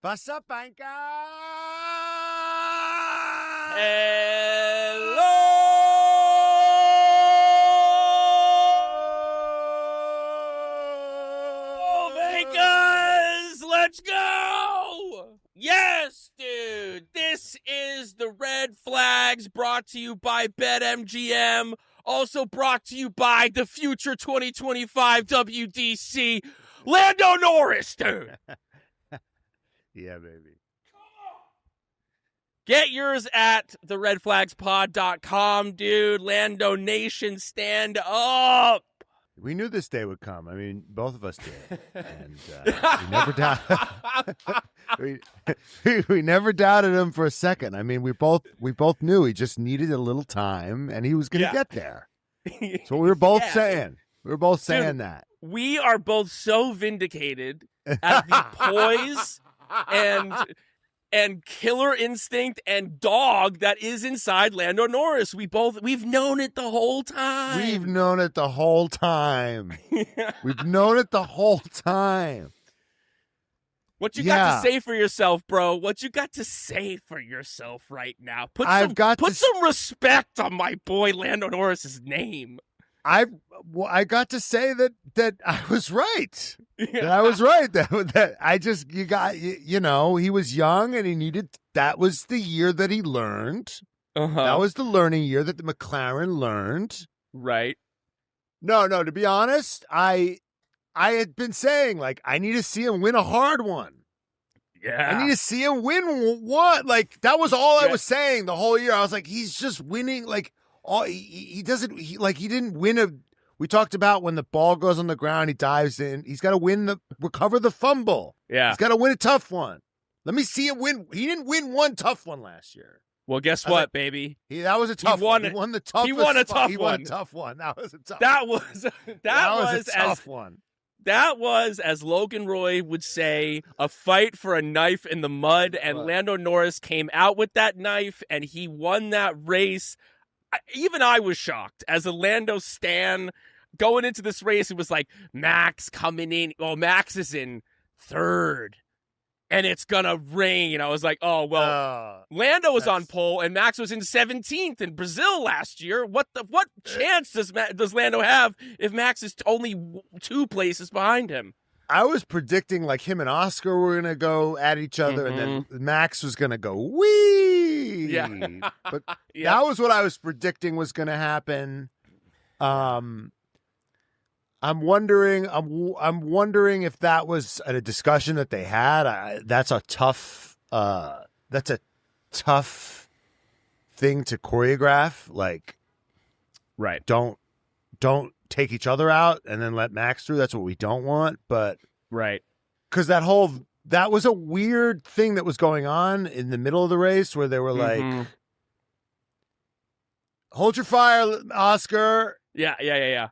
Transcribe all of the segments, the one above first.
What's up, Banker? Hello, Vegas! Let's go! Yes, dude! This is the Red Flags, brought to you by BetMGM, also brought to you by the future 2025 WDC, Lando Norris, dude! Yeah, baby. Get yours at theredflagspod.com, dude. Lando Nation, stand up. We knew this day would come. I mean, both of us did. And we never doubted we never doubted him for a second. I mean, we both knew he just needed a little time and he was going to get there. So we were both saying. We were both saying that. We are both so vindicated at the poise and killer instinct and dog that is inside Lando Norris. We've known it the whole time. We've known it the whole time. We've known it the whole time. What you got to say for yourself, bro? What you got to say for yourself right now? Put some respect on my boy Lando Norris's name. I got to say that I was right. That I was right. That I just you know, he was young and he needed. That was the year that he learned. That was the learning year that the McLaren learned. Right. No. To be honest, I had been saying, like, I need to see him win a hard one. Yeah. I need to see him win one. Like, that was all I was saying the whole year. I was like, he's just winning. Like, he didn't win we talked about when the ball goes on the ground, he dives in. He's got to recover the fumble. Yeah. He's got to win a tough one. Let me see him win. He didn't win one tough one last year. Well, guess what, baby? That was a tough one. He won the toughest. He won a tough one. He won a tough one. That was a tough That was a tough one. That was, as Logan Roy would say, a fight for a knife in the mud, and Lando Norris came out with that knife, and he won that race. Even I was shocked. As a Lando stan, going into this race, it was like, Max coming in. Well, Max is in third, and it's going to rain. I was like, oh, well, Lando was on pole, and Max was in 17th in Brazil last year. What chance does Lando have if Max is only 2 places behind him? I was predicting, like, him and Oscar were going to go at each other, and then Max was going to go, wee! Yeah. But that was what I was predicting was going to happen. I'm wondering if that was a discussion that they had. That's a tough thing to choreograph. Like, right. Don't take each other out and then let Max through. That's what we don't want. But right. Because that was a weird thing that was going on in the middle of the race where they were like, hold your fire, Oscar. Yeah.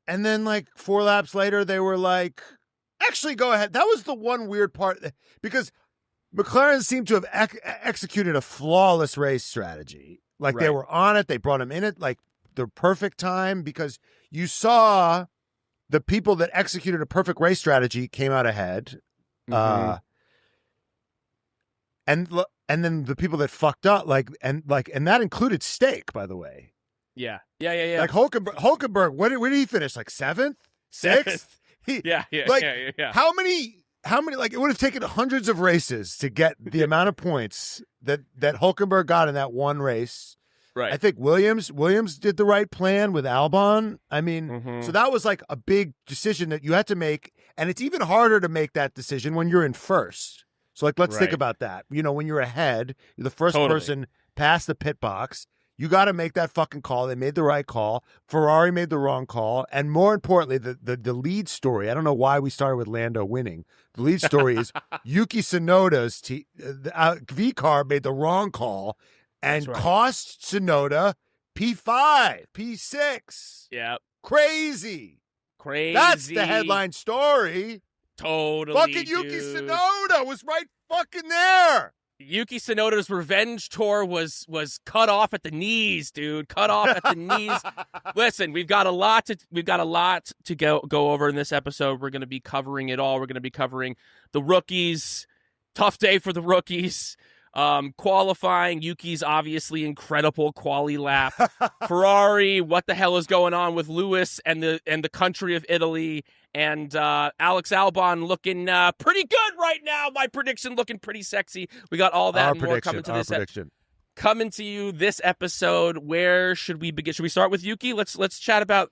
And then, like, 4 laps later, they were like, actually, go ahead. That was the one weird part, because McLaren seemed to have executed a flawless race strategy. Like, they were on it. They brought him in it, like, the perfect time, because you saw the people that executed a perfect race strategy came out ahead. And then the people that fucked up, and that included Stake, by the way. Yeah. Like Hulkenberg, where did he finish? Like 7th? 6th? Yeah. How many, like, it would have taken hundreds of races to get the amount of points that Hulkenberg got in that one race. Right. I think Williams did the right plan with Albon. I mean, so that was like a big decision that you had to make. And it's even harder to make that decision when you're in first. So, like, let's think about that. You know, when you're ahead, you're the first person past the pit box. You got to make that fucking call. They made the right call. Ferrari made the wrong call. And more importantly, the lead story, I don't know why we started with Lando winning. The lead story is Yuki Tsunoda's V-car made the wrong call and cost Tsunoda P5, P6. Yeah. Crazy. That's the headline story. Totally, fucking Yuki Tsunoda was right fucking there. Yuki Tsunoda's revenge tour was cut off at the knees, dude. Cut off at the knees. Listen, we've got a lot to go over in this episode. We're going to be covering it all. We're going to be covering the rookies, tough day for the rookies. Qualifying, Yuki's obviously incredible quali lap. Ferrari, what the hell is going on with Lewis and the country of Italy? And Alex Albon looking pretty good right now. My prediction looking pretty sexy. We got all that and more coming to this prediction. Coming to you this episode. Where should we begin? Should we start with Yuki? Let's chat about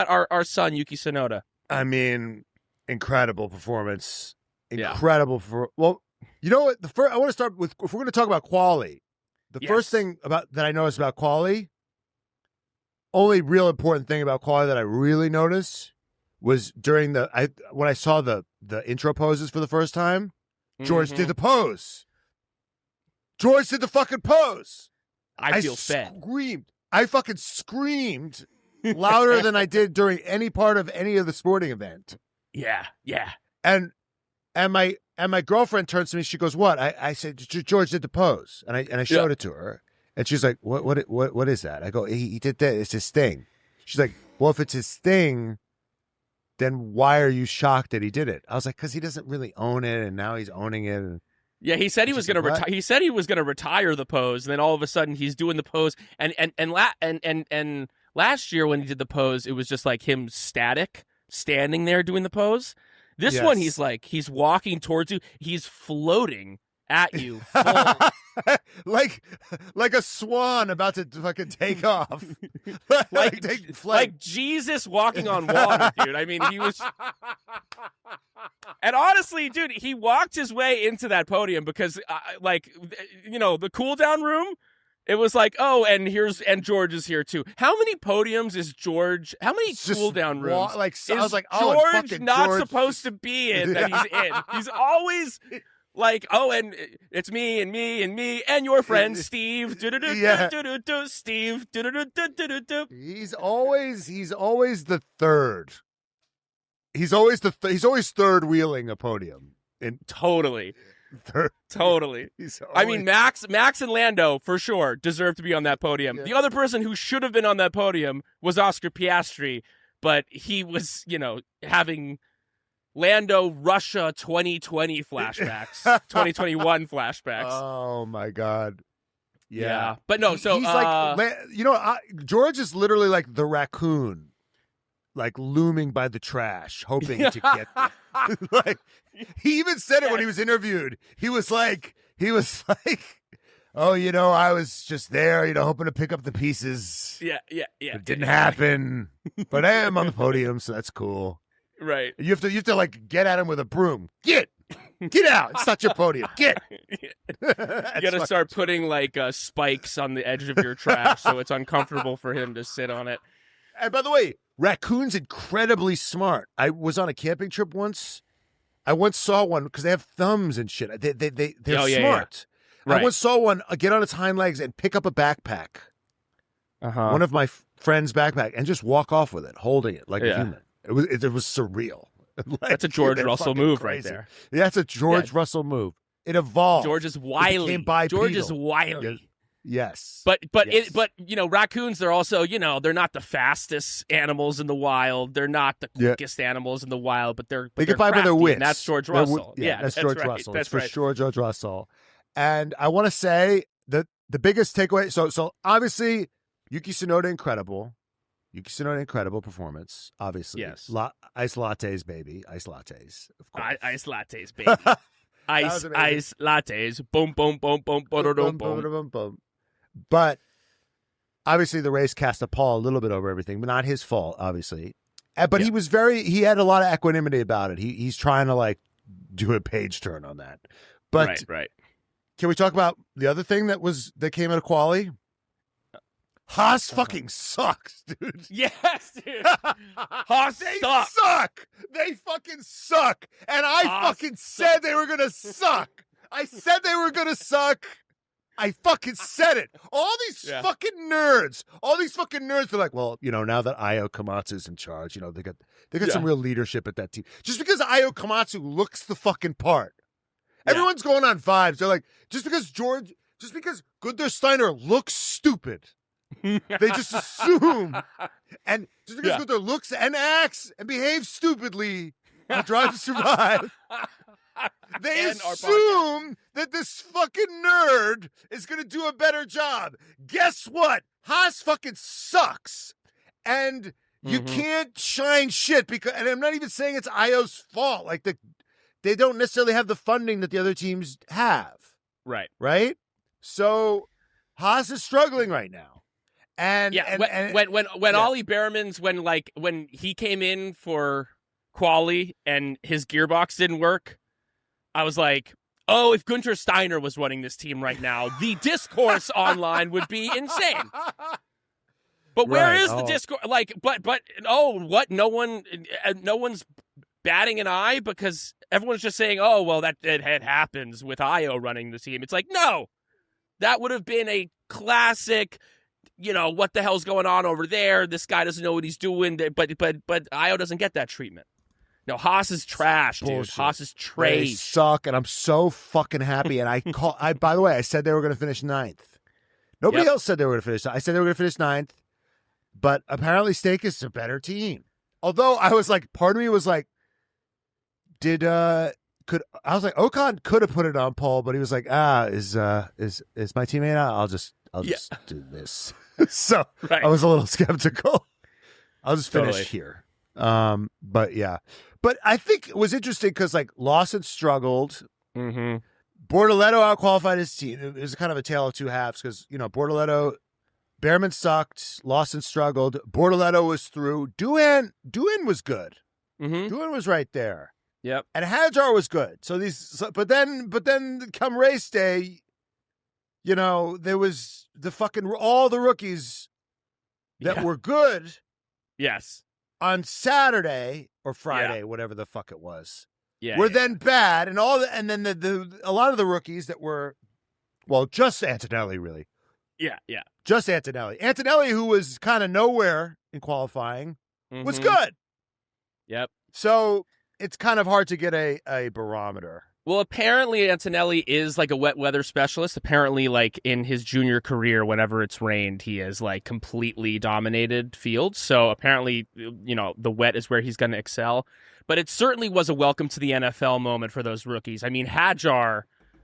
our son Yuki Tsunoda. I mean, incredible performance. Incredible well. You know what? I want to start with, if we're going to talk about quali, the first thing that I noticed about quali, only real important thing about quali that I really noticed was during when I saw the intro poses for the first time, George did the pose. George did the fucking pose. I feel fed. I fucking screamed louder than I did during any part of any of the sporting event. Yeah. And my girlfriend turns to me. She goes, "What?" I said, "George did the pose," and I showed it to her, and she's like, "What is that?" I go, "He did that. It's his thing." She's like, "Well, if it's his thing, then why are you shocked that he did it?" I was like, "Because he doesn't really own it, and now he's owning it." And yeah, he said he was going to retire. He said he was going to retire the pose, and then all of a sudden he's doing the pose. And last year when he did the pose, it was just like him static, standing there doing the pose. This one, he's walking towards you. He's floating at you, full. like a swan about to fucking take off, like Jesus walking on water, dude. I mean, he was. And honestly, dude, he walked his way into that podium because, the cool down room. It was like, and George is here too. How many podiums is George? How many cool down rooms? I was like, George not George. supposed to be in that he's in. He's always like, and it's me and me and me and your friend Steve. Steve. He's always the third. He's always third wheeling a podium. Totally. I mean, Max and Lando for sure deserve to be on that podium. The other person who should have been on that podium was Oscar Piastri, but he was, having Lando Russia 2020 flashbacks, 2021 flashbacks. Oh my God. Yeah. But no, so he's George is literally like the raccoon, like looming by the trash, hoping to get there. Like, he even said it when he was interviewed. He was like, "Oh, I was just there, hoping to pick up the pieces. Yeah. It didn't happen, but I am on the podium, so that's cool." Right. You have to like get at him with a broom. Get out! It's not your podium. Get. You got to start putting like spikes on the edge of your trash so it's uncomfortable for him to sit on it. And by the way, raccoons incredibly smart. I was on a camping trip once. I once saw one because they have thumbs and shit. They're smart. Yeah. Right. I once saw one get on its hind legs and pick up a backpack, one of my friend's backpack, and just walk off with it, holding it like a human. It was surreal. That's a George Russell move right there. Yeah, that's a George Russell move. It evolved. George is wily. George is wily. Yes. But raccoons, they're also, they're not the fastest animals in the wild. They're not the quickest animals in the wild, but they get by with their wits. And that's George Russell. That's George Russell. That's for sure George Russell. And I want to say that the biggest takeaway, so obviously Yuki Tsunoda incredible performance, obviously. Yes. Ice lattes, baby. Ice lattes, of course. Ice lattes, baby. Ice lattes. Boom, boom, boom, boom, boom, boom, boom. But obviously the race cast a pall a little bit over everything, but not his fault, obviously. But he had a lot of equanimity about it. He's trying to like do a page turn on that. But right. Can we talk about the other thing that came out of quali? Haas fucking sucks, dude. Yes, dude. Haas suck. They fucking suck. And I fucking said they were going to suck. I said they were going to suck. I fucking said it. All these fucking nerds. They're like, well, now that Io Komatsu's in charge, they got some real leadership at that team. Just because Io Komatsu looks the fucking part. Everyone's going on vibes. They're like, just because Gunther Steiner looks stupid. They just assume. And just because Gunther looks and acts and behaves stupidly, will Drive to Survive. They assume that this fucking nerd is going to do a better job. Guess what? Haas fucking sucks. And you can't shine shit because, and I'm not even saying it's Io's fault. Like they don't necessarily have the funding that the other teams have. Right. Right? So Haas is struggling right now. And when Ollie Behrman's when he came in for quali and his gearbox didn't work, I was like, oh, if Gunter Steiner was running this team right now, the discourse online would be insane. But where is the discourse? Like, but what? No one's batting an eye because everyone's just saying, oh, well, that it happens with Io running the team. It's like, no, that would have been a classic. What the hell's going on over there? This guy doesn't know what he's doing. But Io doesn't get that treatment. No, Haas is trash, dude. Haas is trash. They suck, and I'm so fucking happy. And by the way, I said they were going to finish 9th. Nobody else said they were going to finish. I said they were going to finish 9th, but apparently Steak is a better team. Although I was like, part of me was like, Ocon could have put it on pole, but he was like, is my teammate out? I'll just do this. So I was a little skeptical. I'll just finish here. But yeah. But I think it was interesting because like Lawson struggled. Mm-hmm. Bortoleto outqualified his team. It was kind of a tale of two halves because, Behrman sucked. Lawson struggled. Bortoleto was through. Doohan was good. Mm-hmm. Doohan was right there. Yep. And Hadjar was good. But then come race day, there was all the rookies that were good. Yes. On Saturday or Friday, whatever the fuck it was, were then bad, and then a lot of the rookies that were, just Antonelli really, just Antonelli, who was kind of nowhere in qualifying, was good. Yep. So it's kind of hard to get a barometer. Well, apparently Antonelli is like a wet weather specialist. Apparently, like in his junior career, whenever it's rained, he has like completely dominated fields. So apparently, the wet is where he's going to excel. But it certainly was a welcome to the NFL moment for those rookies. I mean, Hadjar,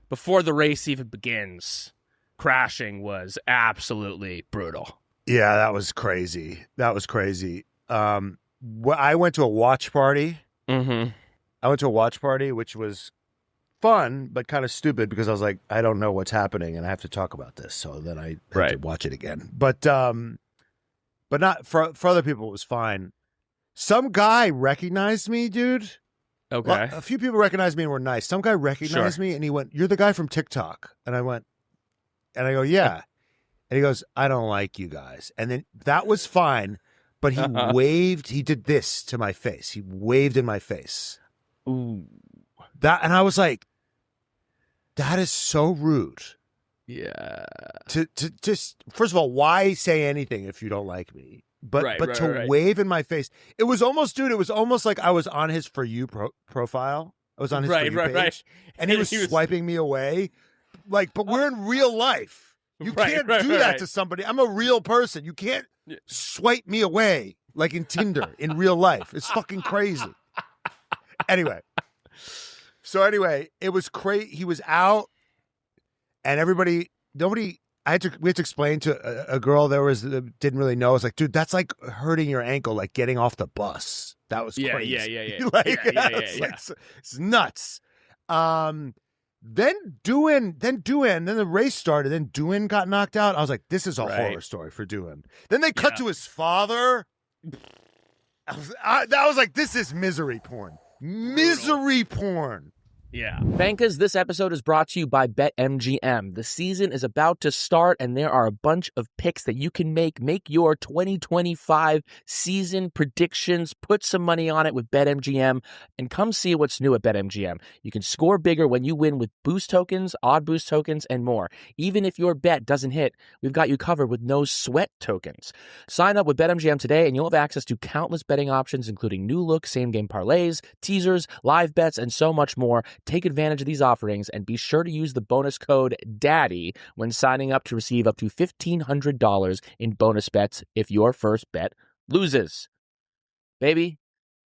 before the race even begins, crashing was absolutely brutal. Yeah, that was crazy. I went to a watch party. Mm-hmm. I went to a watch party, which was fun, but kind of stupid because I was like, I don't know what's happening and I have to talk about this. So then I had to watch it again. But not for other people, it was fine. Some guy recognized me, dude. Okay. A few people recognized me and were nice. Some guy recognized me and he went, "You're the guy from TikTok." And I went, and I go, "Yeah." And he goes, "I don't like you guys." And then that was fine. But he waved, he did this to my face. He waved in my face. Ooh. And I was like, that is so rude. Yeah. To just, first of all, why say anything if you don't like me? But to wave in my face. It was almost like I was on his For You profile. I was on his For You page. Right. And he was swiping me away. Like, but we're in real life. You can't do that to somebody. I'm a real person. You can't swipe me away like in Tinder in real life. It's fucking crazy. Anyway, it was crazy. He was out, and we had to explain to a girl that didn't really know. It's like, dude, that's like hurting your ankle, like getting off the bus. That was crazy. Yeah. It's nuts. Then the race started. Then Doohan got knocked out. I was like, this is a horror story for Doohan. Then they cut to his father. I was like, this is misery porn. Misery porn. Yeah. Bankers, this episode is brought to you by BetMGM. The season is about to start, and there are a bunch of picks that you can make. Make your 2025 season predictions. Put some money on it with BetMGM, and come see what's new at BetMGM. You can score bigger when you win with boost tokens, odd boost tokens, and more. Even if your bet doesn't hit, we've got you covered with no sweat tokens. Sign up with BetMGM today, and you'll have access to countless betting options, including new look same-game parlays, teasers, live bets, and so much more. Take advantage of these offerings and be sure to use the bonus code DADDY when signing up to receive up to $1,500 in bonus bets if your first bet loses. Baby,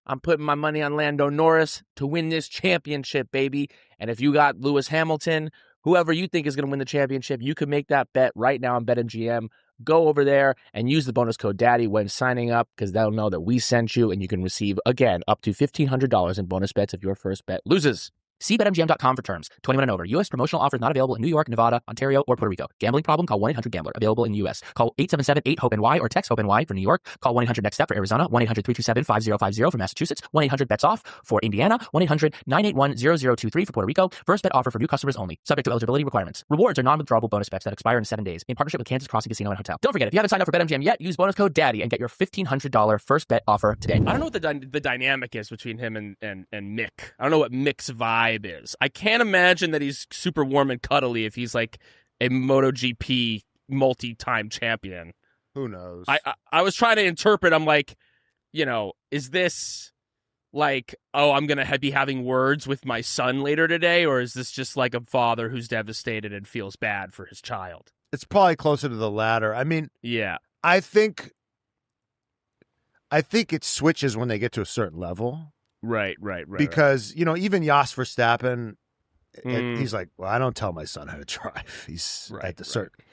I'm putting my money on Lando Norris to win this championship, baby. And if you got Lewis Hamilton, whoever you think is going to win the championship, you can make that bet right now on BetMGM. Go over there and use the bonus code DADDY when signing up, because they'll know that we sent you, and you can receive, again, up to $1,500 in bonus bets if your first bet loses. See BetMGM.com for terms. 21 and over. U.S. promotional offers not available in New York, Nevada, Ontario, or Puerto Rico. Gambling problem? Call 1-800-GAMBLER. Available in the U.S. Call 877-8-HOPE-NY or text HOPE-NY for New York. Call 1-800-NEXT-STEP for Arizona. 1-800-327-5050 for Massachusetts. 1-800-BETS-OFF for Indiana. 1-800-981-0023 for Puerto Rico. First bet offer for new customers only. Subject to eligibility requirements. Rewards are non-withdrawable bonus bets that expire in 7 days. In partnership with Kansas Crossing Casino and Hotel. Don't forget, if you haven't signed up for BetMGM yet, use bonus code DADDY and get your $1,500 first bet offer today. I don't know what the dynamic is between him and Mick. I don't know what Mick's vibe is. I can't imagine that he's super warm and cuddly if he's like a MotoGP multi-time champion. Who knows? I was trying to interpret. I'm like, is this like, oh, I'm going to be having words with my son later today? Or is this just like a father who's devastated and feels bad for his child? It's probably closer to the latter. I mean, yeah, I think it switches when they get to a certain level. Right. Because, even Jos Verstappen, he's like, well, I don't tell my son how to drive. He's at the certain.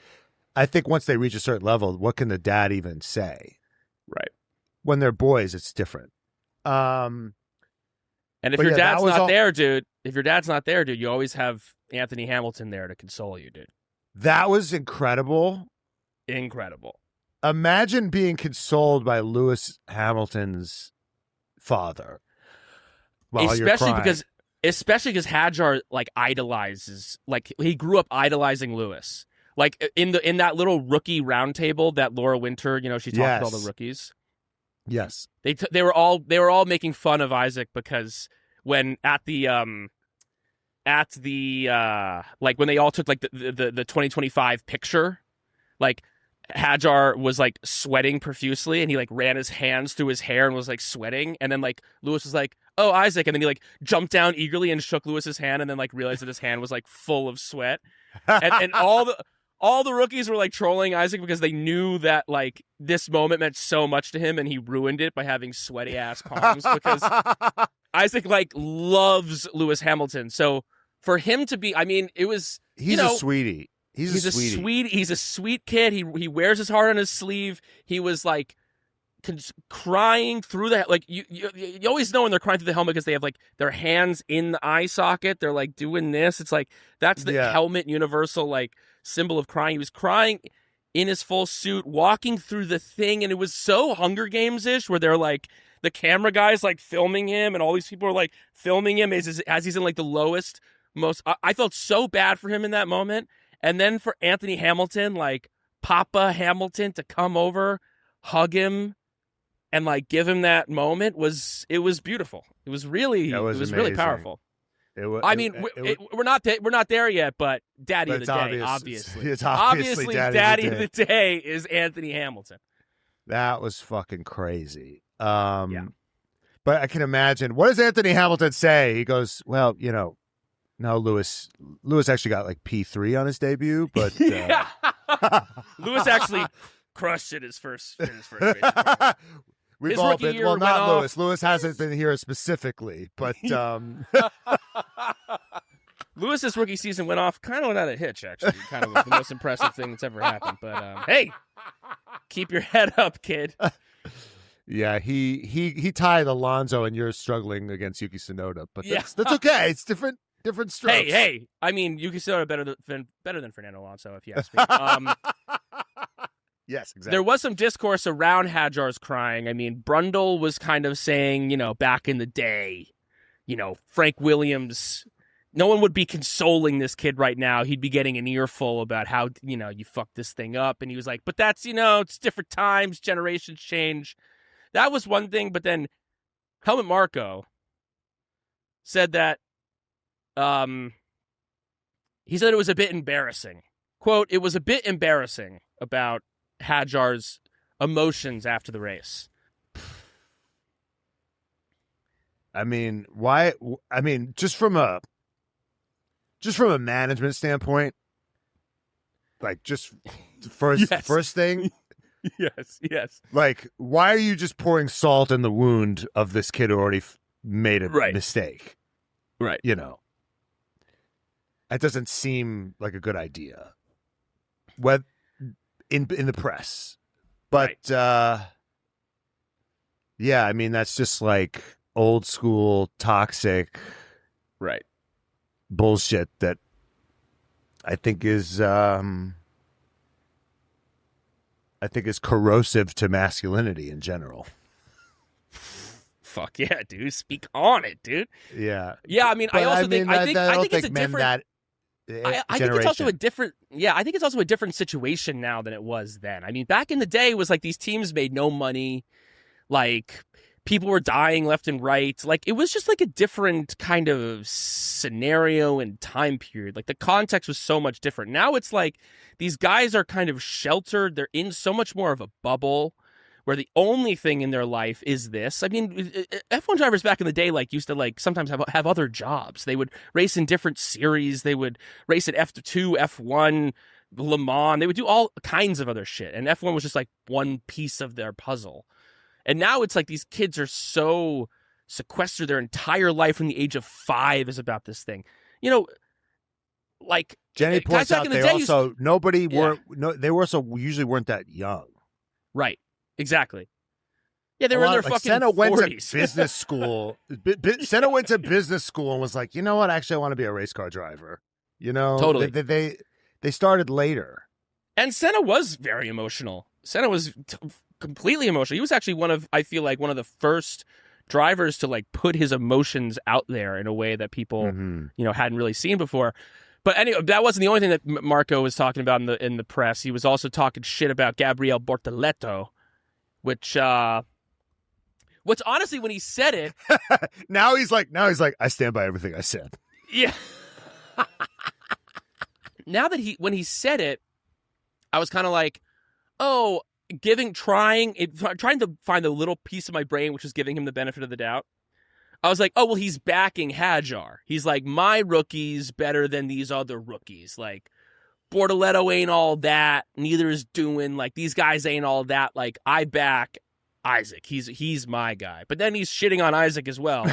I think once they reach a certain level, what can the dad even say? Right. When they're boys, it's different. And if your dad's not there, dude, you always have Anthony Hamilton there to console you, dude. That was incredible. Incredible. Imagine being consoled by Lewis Hamilton's father. Especially because Hadjar idolizes, he grew up idolizing Lewis. In that little rookie roundtable that Laura Winter, she talked to all the rookies. Yes, they were all making fun of Isack because when when they all took the 2025 picture, Hadjar was sweating profusely, and he ran his hands through his hair and was sweating, and then Lewis was like, "Oh, Isack," and then he jumped down eagerly and shook Lewis's hand, and then realized that his hand was full of sweat, and all the rookies were trolling Isack because they knew that this moment meant so much to him, and he ruined it by having sweaty ass palms because Isack loves Lewis Hamilton, so for him to be, he's a sweetie. He's a sweetie. He's a sweet kid. He wears his heart on his sleeve. He was crying through the you always know when they're crying through the helmet because they have their hands in the eye socket. They're doing this. It's that's the helmet universal symbol of crying. He was crying in his full suit, walking through the thing, and it was so Hunger Games-ish where they're the camera guys filming him, and all these people are filming him as he's in the lowest most. I felt so bad for him in that moment. And then for Anthony Hamilton, Papa Hamilton, to come over, hug him, and give him that moment was beautiful. It was really really powerful. We're not there yet, but Daddy of the Day, obviously. It's obviously Daddy of the Day is Anthony Hamilton. That was fucking crazy. But I can imagine. What does Anthony Hamilton say? He goes, well, no, Lewis actually got P3 on his debut, but Lewis actually crushed it his first race. We've all been, well, not Lewis. Lewis hasn't been here specifically, but Lewis's rookie season went off kind of without a hitch, actually. Kind of was the most impressive thing that's ever happened. But hey, keep your head up, kid. Yeah, he tied Alonso, and you're struggling against Yuki Tsunoda, but that's okay. It's different strokes. Hey! Yuki Tsunoda better than Fernando Alonso, if you ask me. Yes, exactly. There was some discourse around Hadjar's crying. Brundle was kind of saying, back in the day, Frank Williams, no one would be consoling this kid right now. He'd be getting an earful about how, you fucked this thing up. And he was like, but that's, it's different times, generations change. That was one thing. But then Helmut Marko said that, he said it was a bit embarrassing. Quote, it was a bit embarrassing about Hadjar's emotions after the race. Why? Just from a management standpoint, first thing, Yes. Like, why are you just pouring salt in the wound of this kid who already made a mistake? Right. You know, that doesn't seem like a good idea. What in the press, but yeah, I mean that's just like old school toxic, bullshit that I think is corrosive to masculinity in general. Fuck yeah, dude! Speak on it, dude. Yeah. I mean, I think it's a different. I think it's also a different. Yeah, I think it's also a different situation now than it was then. I mean, back in the day, it was like these teams made no money, like people were dying left and right. Like it was just like a different kind of scenario and time period. Like the context was so much different. Now it's like these guys are kind of sheltered. They're in so much more of a bubble where the only thing in their life is this. I mean, F1 drivers back in the day used to sometimes have other jobs. They would race in different series. They would race at F2, F1, Le Mans. They would do all kinds of other shit. And F1 was just like one piece of their puzzle. And now it's like these kids are so sequestered. Their entire life from the age of 5 is about this thing. You know, like Jenny points out, they also usually weren't that young. Right. Exactly. Yeah, they were in their fucking Senna 40s. went to business school. Senna went to business school and was like, you know what? Actually, I want to be a race car driver. You know, totally. They started later. And Senna was very emotional. Senna was completely emotional. He was actually I feel like one of the first drivers to put his emotions out there in a way that people, hadn't really seen before. But anyway, that wasn't the only thing that Marco was talking about in the press. He was also talking shit about Gabriele Bortoleto. Which honestly, when he said it, now he's like, I stand by everything I said. Yeah. Now that when he said it, I was kind of like, oh, trying to find the little piece of my brain which was giving him the benefit of the doubt. I was like, oh well, he's backing Hadjar. He's like, my rookie's better than these other rookies. Like, Bortoleto ain't all that. Neither is Doohan. Like, these guys ain't all that. Like, I back Isack. He's my guy. But then he's shitting on Isack as well.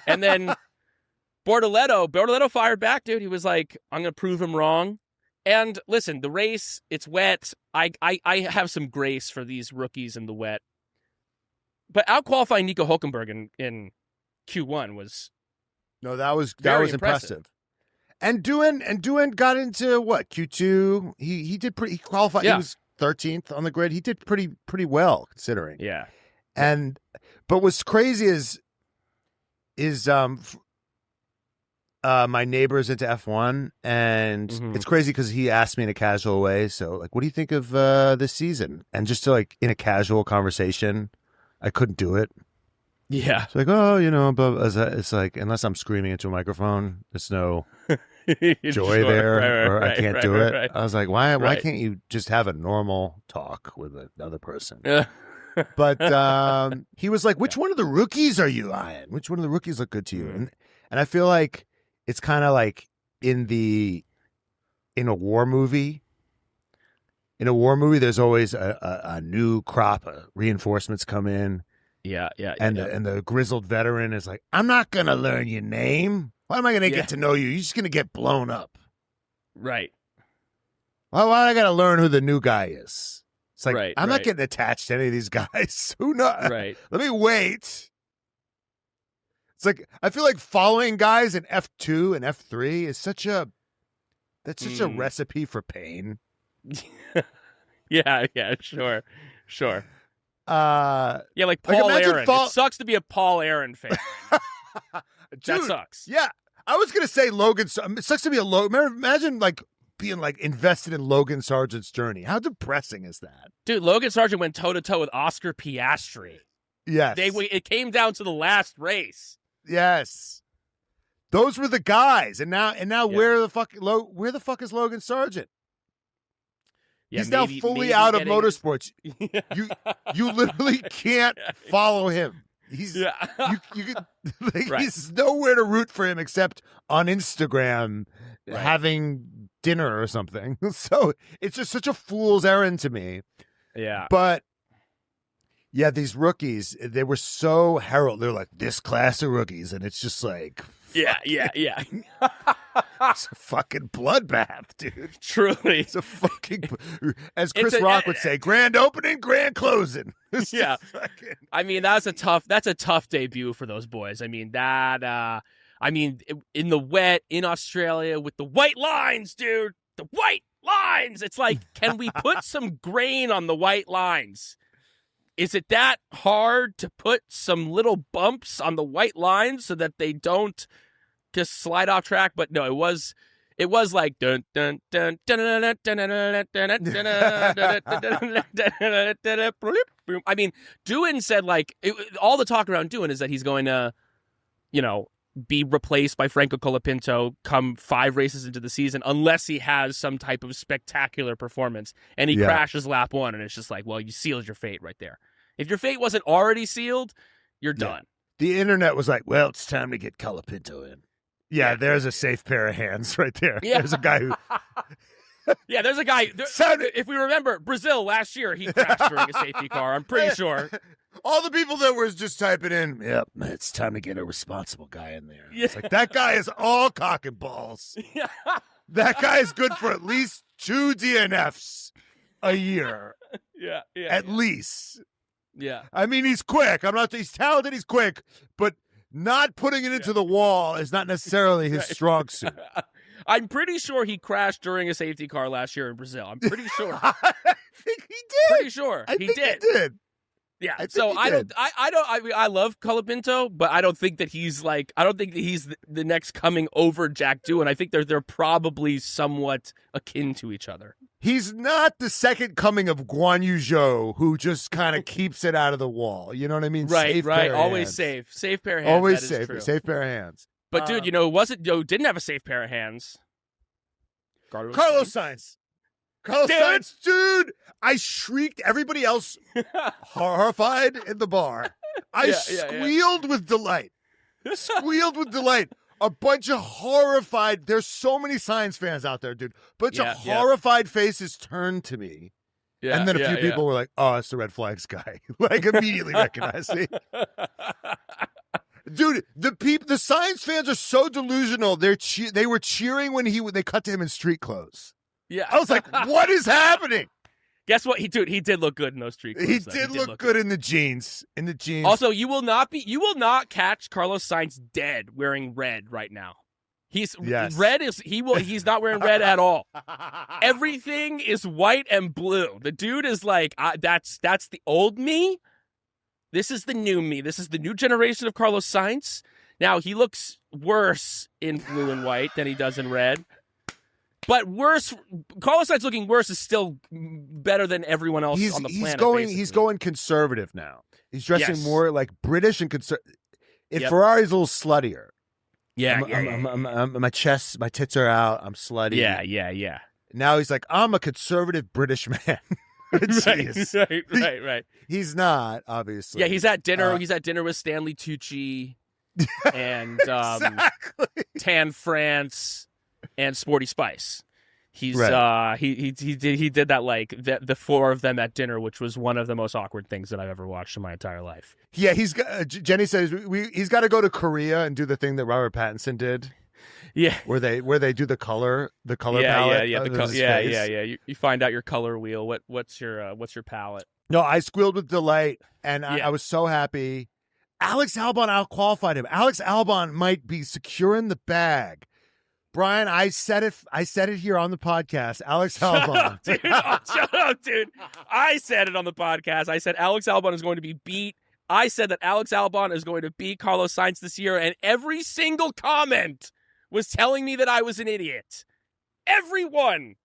And then Bortoleto fired back, dude. He was like, I'm going to prove him wrong. And listen, the race, it's wet. I have some grace for these rookies in the wet. But out-qualifying Nico Hülkenberg in Q1 was that was impressive. And Doohan got into what, Q2? He did pretty. He qualified. Yeah. He was 13th on the grid. He did pretty well considering. Yeah. But what's crazy is my neighbor's into F1, and it's crazy because he asked me in a casual way. So what do you think of this season? And just to in a casual conversation, I couldn't do it. Yeah. It's like, oh, blah, it's like, unless I'm screaming into a microphone, there's no joy there, or I can't do it. I was like, why can't you just have a normal talk with another person? But he was like, which one of the rookies are you eyeing? Which one of the rookies look good to you? And I feel like it's kind of like in a war movie. In a war movie, there's always a new crop of reinforcements come in. Yeah. And the grizzled veteran is like, I'm not going to learn your name. Why am I going to get to know you? You're just going to get blown up. Right. Why do I got to learn who the new guy is? It's like, I'm not getting attached to any of these guys. Who knows? Right. Let me wait. It's like, I feel like following guys in F2 and F3 is such a recipe for pain. Yeah, sure. Like Paul Aaron. It sucks to be a Paul Aaron fan. Dude, that sucks. Yeah. I was going to say Logan. It sucks to be a Logan. Imagine being invested in Logan Sargent's journey. How depressing is that? Dude, Logan Sargent went toe-to-toe with Oscar Piastri. Yes. It came down to the last race. Yes. Those were the guys. And now where the fuck is Logan Sargent? Yeah, he's now fully out of motorsports. You literally can't follow him. He's he's nowhere to root for him except on Instagram having dinner or something. So it's just such a fool's errand to me. Yeah. But yeah, these rookies, they were so heralded. They're like, this class of rookies. And it's just like, yeah. it's a fucking bloodbath, dude. Truly. It's a fucking, as Chris Rock would say, grand opening, grand closing. Yeah. I mean, that's a tough debut for those boys. I mean, in the wet, in Australia, with the white lines, dude. The white lines. It's like, can we put some grain on the white lines? Is it that hard to put some little bumps on the white lines so that they don't just slide off track? But no, it was like dun dun dun dun dun dun dun dun dun. I mean, Doohan said like all the talk around Doohan is that he's going to, be replaced by Franco Colapinto come 5 races into the season unless he has some type of spectacular performance. And he crashes lap 1, and it's just like, well, you sealed your fate right there. If your fate wasn't already sealed, you're done. The internet was like, well, it's time to get Colapinto in. Yeah, there's a safe pair of hands right there. Yeah. There's a guy who... Yeah, there's a guy. If we remember, Brazil last year, he crashed during a safety car. I'm pretty sure. All the people that were just typing in, yep, it's time to get a responsible guy in there. Yeah. It's like, that guy is all cock and balls. Yeah. That guy is good for at least 2 DNFs a year. Yeah. At least. Yeah. I mean, he's quick. He's talented, he's quick, but not putting it into the wall is not necessarily his strong suit. I'm pretty sure he crashed during a safety car last year in Brazil. I'm pretty sure. I think he did. Pretty sure he did. Yeah. So I love Colapinto, but I don't think that he's the next coming over Jack Doohan. I think they're probably somewhat akin to each other. He's not the second coming of Guan Yu Zhou, who just kind of keeps it out of the wall. You know what I mean? Right. Always safe pair of hands. Always safe pair of hands. But dude, didn't have a safe pair of hands. Carlos Sainz. Sainz, dude, I shrieked. Everybody else horrified in the bar. I squealed with delight. A bunch of horrified. There's so many Sainz fans out there, dude. Bunch of horrified faces turned to me. Yeah, and then a few people were like, "Oh, it's the red flags guy." Like immediately recognized me. Dude, the Sainz fans are so delusional. They were cheering when they cut to him in street clothes. Yeah, I was like, "What is happening?" Guess what? He did look good in those street clothes. He did look good in the jeans. Also, you will not catch Carlos Sainz dead wearing red right now. He's not wearing red at all. Everything is white and blue. The dude is like, that's the old me. This is the new me. This is the new generation of Carlos Sainz. Now, he looks worse in blue and white than he does in red. But worse, Carlos Sainz looking worse is still better than everyone else on the planet. He's going conservative now. He's dressing more like British and conservative. Ferrari's a little sluttier. Yeah, my tits are out. I'm slutty. Yeah. Now he's like, I'm a conservative British man. Right. He's not, obviously. Yeah, he's at dinner. He's at dinner with Stanley Tucci and Tan France and Sporty Spice. He's he did that like the 4 of them at dinner, which was one of the most awkward things that I've ever watched in my entire life. Yeah, Jenny says he's got to go to Korea and do the thing that Robert Pattinson did. Yeah, where they do the color palette. You find out your color wheel. What's your palette? No, I squealed with delight, and I was so happy. Alex Albon out-qualified him. Alex Albon might be securing the bag. Brian, I said it here on the podcast. Alex Albon. Shut up, dude. I said it on the podcast. I said Alex Albon is going to be beat. I said that Alex Albon is going to beat Carlos Sainz this year, and every single comment was telling me that I was an idiot. Everyone.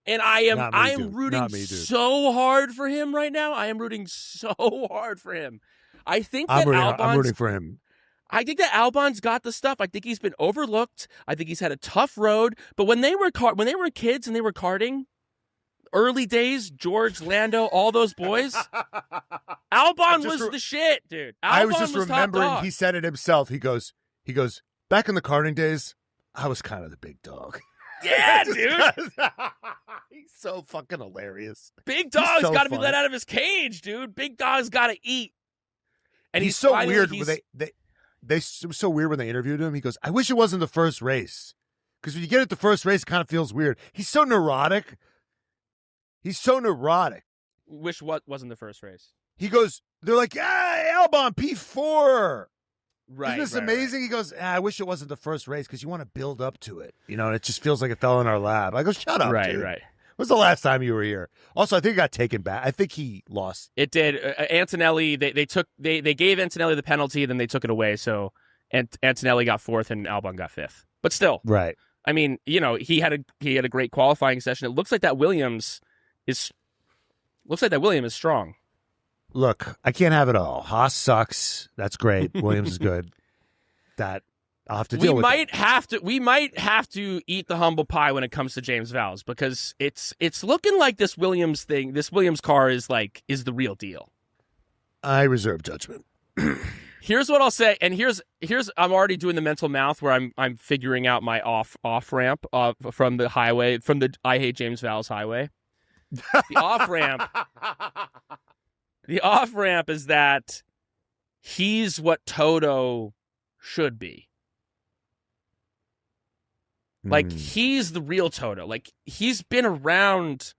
And I am rooting so hard for him right now. I am rooting so hard for him. I'm rooting for him. I think that Albon's got the stuff. I think he's been overlooked. I think he's had a tough road. But when they were kids and they were karting, early days, George, Lando, all those boys, Albon was the shit, dude. I was just remembering he said it himself. He goes, back in the karting days, I was kind of the big dog. Yeah, dude. He's so fucking hilarious. Big Dog's so got to be funny. let out of his cage, dude. Big Dog's got to eat. And he's so weird. It was so weird when they interviewed him. He goes, "I wish it wasn't the first race, because when you get it the first race, it kind of feels weird." He's so neurotic. Wish what wasn't the first race? He goes, they're like, Albon P4. Right. Isn't this amazing? Right. He goes, I wish it wasn't the first race because you want to build up to it. You know, and it just feels like it fell in our lap. I go, shut up, dude. Right. When was the last time you were here? Also, I think it got taken back. I think he lost. It did. Antonelli, they gave Antonelli the penalty, then they took it away. So Antonelli got fourth and Albon got fifth. But still. Right. I mean, you know, he had a great qualifying session. It looks like that Williams is strong. Look, I can't have it all. Haas sucks. That's great. Williams is good. That I'll have to deal with. We might have to eat the humble pie when it comes to James Vowles, because it's looking like this Williams car is the real deal. I reserve judgment. Here's what I'll say, and here's I'm already doing the mental math where I'm figuring out my off ramp from the highway, from the I Hate James Vowles highway. The off ramp is that he's what Toto should be. Like, he's the real Toto. Like, he's been around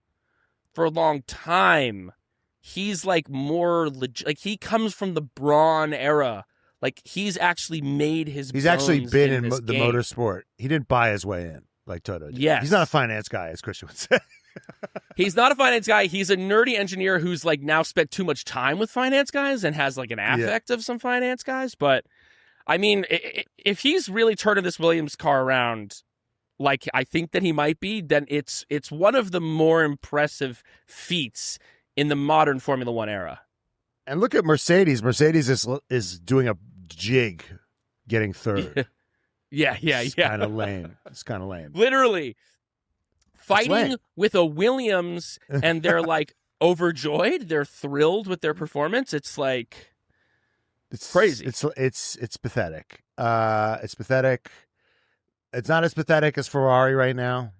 for a long time. He's like more legit. Like, he comes from the Braun era. Like, he's actually made his. He's actually been in the motorsport. He didn't buy his way in like Toto did. Yes. He's not a finance guy, as Christian would say. He's not a finance guy. He's a nerdy engineer who's like now spent too much time with finance guys and has like an affect of some finance guys. But I mean, if he's really turning this Williams car around, like I think that he might be, then it's one of the more impressive feats in the modern Formula One era. And look at Mercedes. Mercedes is doing a jig, getting third. Yeah. Kind of lame. It's kind of lame. Literally. Fighting with a Williams, and they're like overjoyed. They're thrilled with their performance. It's like it's crazy. It's pathetic. It's pathetic. It's not as pathetic as Ferrari right now.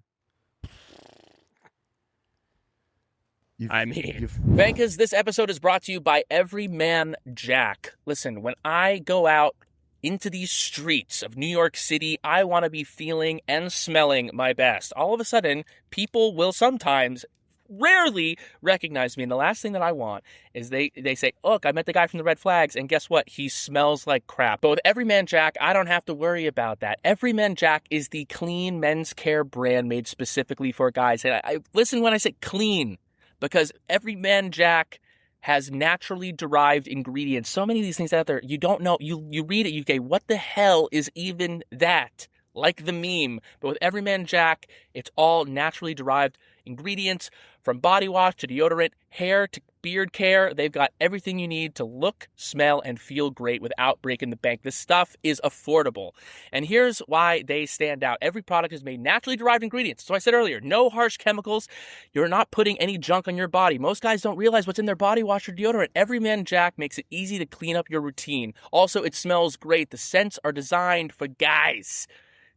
Vankas, this episode is brought to you by Everyman Jack. Listen, when I go out into these streets of New York City, I want to be feeling and smelling my best. All of a sudden, people will sometimes, rarely, recognize me. And the last thing that I want is they say, look, I met the guy from the Red Flags, and guess what? He smells like crap. But with Everyman Jack, I don't have to worry about that. Everyman Jack is the clean men's care brand made specifically for guys. And I listen when I say clean, because Everyman Jack has naturally derived ingredients. So many of these things out there, you don't know. You read it, you go, what the hell is even that? Like the meme. But with Everyman Jack, it's all naturally derived ingredients, from body wash to deodorant, hair to beard care. They've got everything you need to look, smell, and feel great without breaking the bank. This stuff is affordable. And here's why they stand out. Every product is made naturally derived ingredients. So I said earlier, no harsh chemicals. You're not putting any junk on your body. Most guys don't realize what's in their body wash or deodorant. Everyman Jack makes it easy to clean up your routine. Also, it smells great. The scents are designed for guys.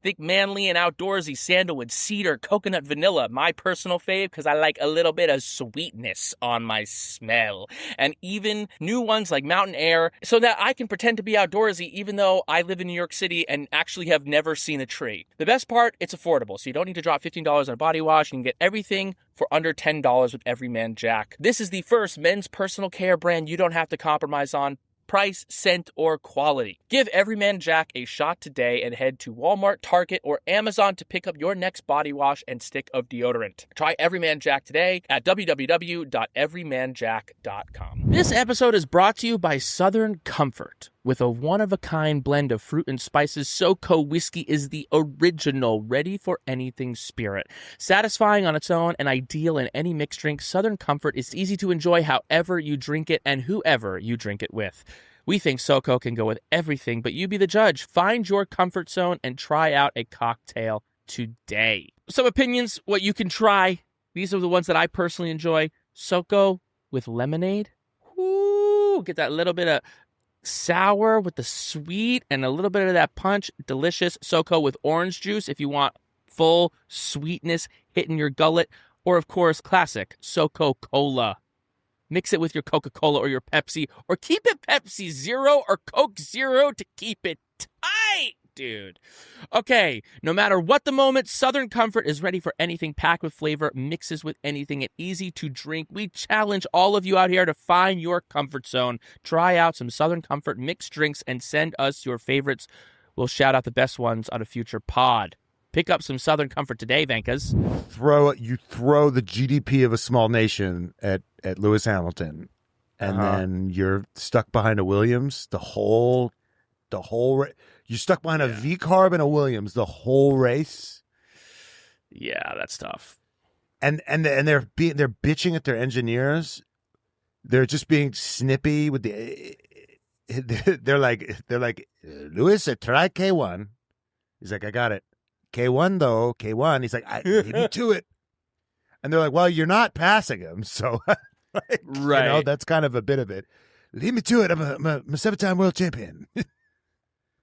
Think manly and outdoorsy, sandalwood, cedar, coconut, vanilla. My personal fave, because I like a little bit of sweetness on my smell. And even new ones like Mountain Air, so that I can pretend to be outdoorsy even though I live in New York City and actually have never seen a tree. The best part, it's affordable, so you don't need to drop $15 on a body wash. You can get everything for under $10 with Everyman Jack. This is the first men's personal care brand you don't have to compromise on price, scent, or quality. Give Everyman Jack a shot today and head to Walmart, Target, or Amazon to pick up your next body wash and stick of deodorant. Try Everyman Jack today at www.everymanjack.com. This episode is brought to you by Southern Comfort. With a one-of-a-kind blend of fruit and spices, SoCo whiskey is the original ready-for-anything spirit. Satisfying on its own and ideal in any mixed drink, Southern Comfort is easy to enjoy however you drink it and whoever you drink it with. We think SoCo can go with everything, but you be the judge. Find your comfort zone and try out a cocktail today. Some opinions, what you can try. These are the ones that I personally enjoy. SoCo with lemonade. Ooh, get that little bit of sour with the sweet and a little bit of that punch. Delicious. SoCo with orange juice if you want full sweetness hitting your gullet. Or, of course, classic Coca-Cola. Mix it with your Coca-Cola or your Pepsi, or keep it Pepsi Zero or Coke Zero to keep it tight, dude. Okay, no matter what the moment, Southern Comfort is ready for anything packed with flavor, mixes with anything, and easy to drink. We challenge all of you out here to find your comfort zone. Try out some Southern Comfort mixed drinks and send us your favorites. We'll shout out the best ones on a future pod. Pick up some Southern Comfort today, Venkas. You throw the GDP of a small nation at Lewis Hamilton, and then you're stuck behind a Williams you're stuck behind a V-carb and a Williams the whole race. Yeah, that's tough. And they're bitching at their engineers. They're just being snippy with the. They're like Lewis, try K1. He's like, I got it. K1 though, K1. He's like, leave me to it. And they're like, well, you're not passing him, so right. That's kind of a bit of it. Leave me to it. I'm a 7-time world champion.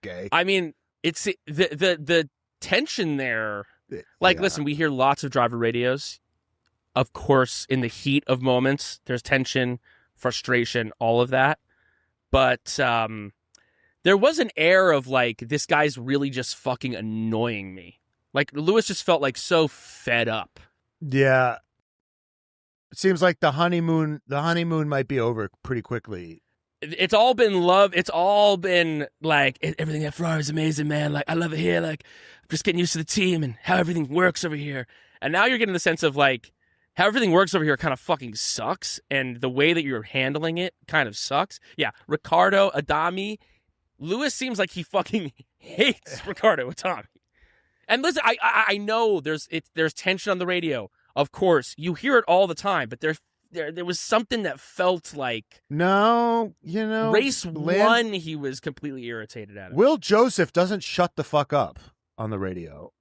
Okay. I mean, it's the tension there. Listen, we hear lots of driver radios. Of course, in the heat of moments, there's tension, frustration, all of that. But there was an air of this guy's really just fucking annoying me. Lewis just felt so fed up. Yeah. It seems like the honeymoon might be over pretty quickly. It's all been love. It's all been everything at Ferrari is amazing, man. I love it here. I'm just getting used to the team and how everything works over here. And now you're getting the sense of how everything works over here kind of fucking sucks. And the way that you're handling it kind of sucks. Yeah. Ricciardo, Adami, Lewis seems like he fucking hates Ricciardo Adami. And listen, I know there's tension on the radio. Of course, you hear it all the time, but there was something that felt like race one. He was completely irritated at it. Will Joseph doesn't shut the fuck up on the radio.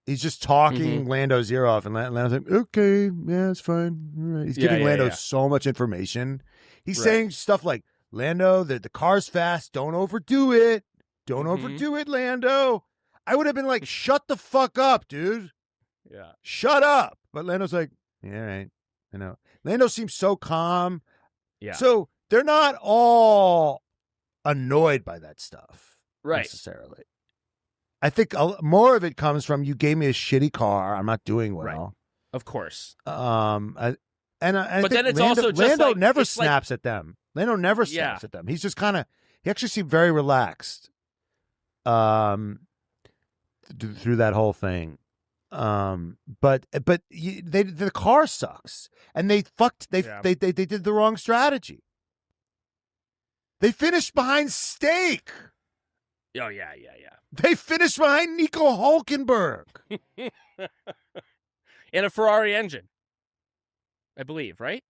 He's just talking Lando's ear off, and Lando's like, "Okay, yeah, it's fine." All right. He's giving Lando so much information. He's saying stuff like, "Lando, the car's fast. Don't overdo it. Don't overdo it, Lando." I would have been like, "Shut the fuck up, dude. Yeah, shut up." But Lando's like, "Yeah, all right, I know." Lando seems so calm. Yeah. So they're not all annoyed by that stuff, necessarily. I think more of it comes from, you gave me a shitty car. I'm not doing well. Right. Of course. But then it's also just Lando never snaps at them. Lando never snaps at them. He's just he actually seemed very relaxed through that whole thing. But the car sucks, and they did the wrong strategy. They finished behind Stake. Oh yeah. They finished behind Nico Hulkenberg in a Ferrari engine, I believe, right?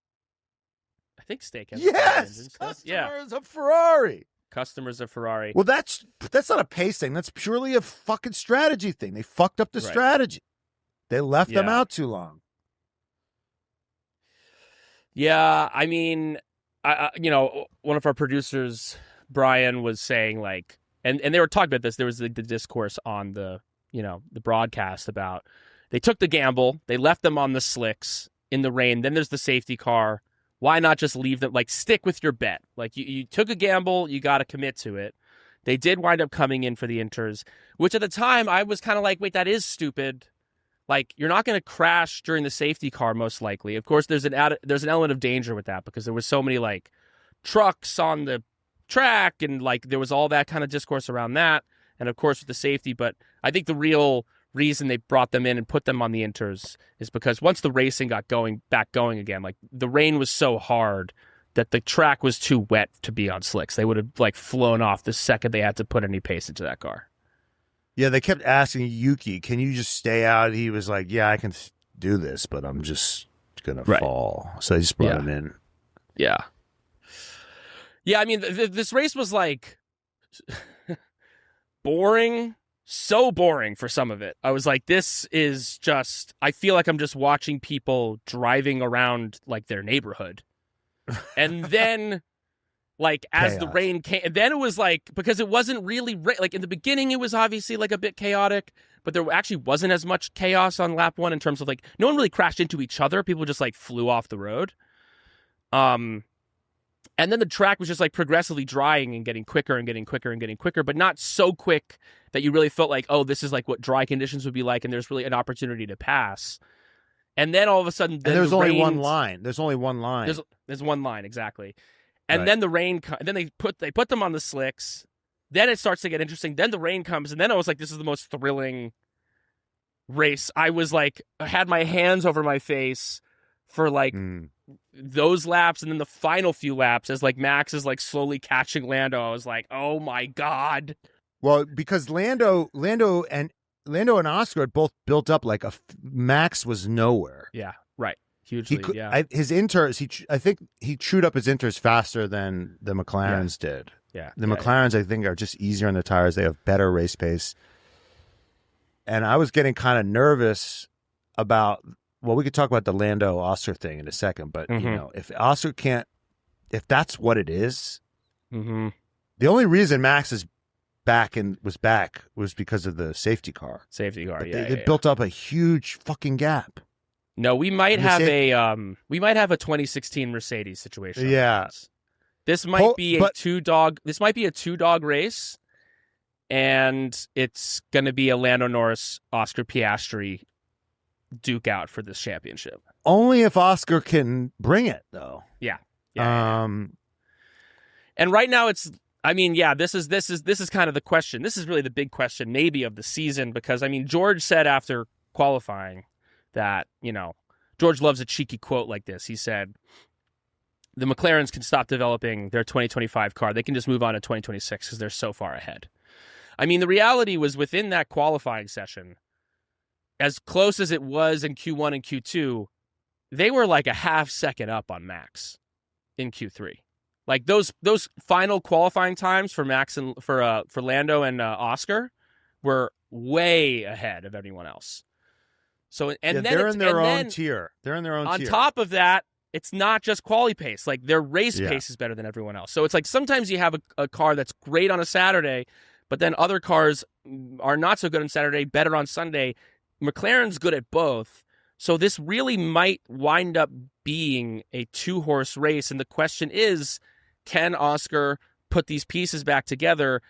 I think Stake has customers of Ferrari. Customers of Ferrari. Well, that's not a pace thing. That's purely a fucking strategy thing. They fucked up the strategy. They left them out too long. Yeah, I mean, one of our producers, Brian, was saying and they were talking about this. There was the discourse on the broadcast about they took the gamble. They left them on the slicks in the rain. Then there's the safety car. Why not just leave them? Stick with your bet. You took a gamble, you got to commit to it. They did wind up coming in for the inters, which at the time I was kind of wait, that is stupid. You're not going to crash during the safety car, most likely. Of course, there's an element of danger with that because there was so many trucks on the track, and there was all that kind of discourse around that, and of course with the safety. But I think the real reason they brought them in and put them on the inters is because once the racing got going again, the rain was so hard that the track was too wet to be on slicks. They would have flown off the second they had to put any pace into that car. Yeah, they kept asking Yuki, "Can you just stay out?" He was like, "Yeah, I can do this, but I'm just gonna fall." So they just brought him in. Yeah. Yeah, I mean, this race was boring. So boring for some of it. I was like, this is just, I feel like I'm just watching people driving around their neighborhood. And then Like as Chaos. the rain came, and then it was like, because it wasn't really like in the beginning, it was obviously like a bit chaotic, but there actually wasn't as much chaos on lap 1 in terms of like no one really crashed into each other. People just like flew off the road. And then the track was just like progressively drying and getting quicker and getting quicker and getting quicker, but not so quick that you really felt like, oh, this is like what dry conditions would be like, and there's really an opportunity to pass. And then all of a sudden, there's only one line. There's only one line. There's one line, exactly. And then the rain, and then they put them on the slicks. Then it starts to get interesting. Then the rain comes, and then I was like, this is the most thrilling race. I was like, I had my hands over my face for like those laps, and then the final few laps as like Max is like slowly catching Lando. I was like, oh my God. Well, because Lando and Oscar had both built up like Max was nowhere. Yeah, right. Hugely, his inters, I think he chewed up his inters faster than the McLarens did. Yeah. The McLarens, I think, are just easier on the tires. They have better race pace. And I was getting kind of nervous about, well, we could talk about the Lando Oscar thing in a second, but you know, if Oscar if that's what it is, the only reason Max is was back was because of the safety car. They built up a huge fucking gap. No, we might have a 2016 Mercedes situation. Yeah. This might be a two-dog race, and it's going to be a Lando Norris, Oscar Piastri duke out for this championship. Only if Oscar can bring it, though. Yeah. And right now this is kind of the question. This is really the big question maybe of the season, because I mean, George said after qualifying that, you know, George loves a cheeky quote like this. He said, the McLarens can stop developing their 2025 car. They can just move on to 2026 because they're so far ahead. I mean, the reality was within that qualifying session, as close as it was in Q1 and Q2, they were like a half second up on Max in Q3. Like those final qualifying times for Max and for Lando and Oscar were way ahead of everyone else. So then they're in their own tier. They're in their own tier. On top of that, it's not just quali pace. Like their race pace is better than everyone else. So it's like sometimes you have a car that's great on a Saturday, but then other cars are not so good on Saturday, better on Sunday. McLaren's good at both. So this really might wind up being a 2-horse race. And the question is, can Oscar put these pieces back together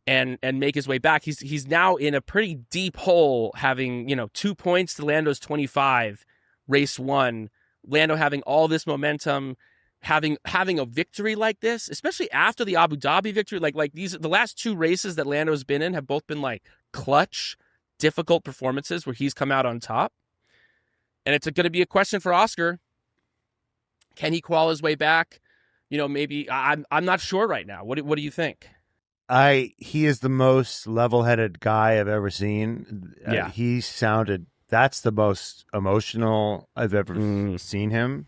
and make his way back? He's now in a pretty deep hole, having, 2 points to Lando's 25, race 1. Lando having all this momentum, having a victory like this, especially after the Abu Dhabi victory, like the last 2 races that Lando's been in have both been like clutch, difficult performances where he's come out on top. And it's going to be a question for Oscar. Can he crawl his way back? Maybe I'm not sure right now. What do you think? He is the most level-headed guy I've ever seen. Yeah. That's the most emotional I've ever seen him.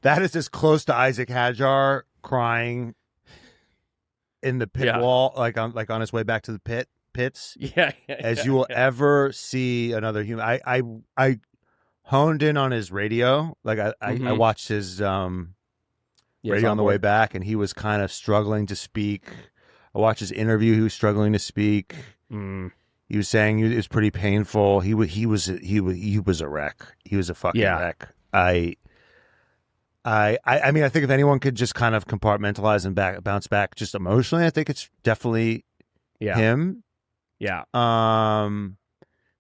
That is as close to Isack Hadjar crying in the pit wall, like on his way back to the pits. As you will ever see another human. I honed in on his radio. Like I watched his radio on the way back, and he was kind of struggling to speak. I watched his interview. He was struggling to speak. He was saying it was pretty painful. He was a wreck. He was a fucking wreck. I mean, I think if anyone could just kind of compartmentalize and bounce back just emotionally, I think it's definitely him. Yeah.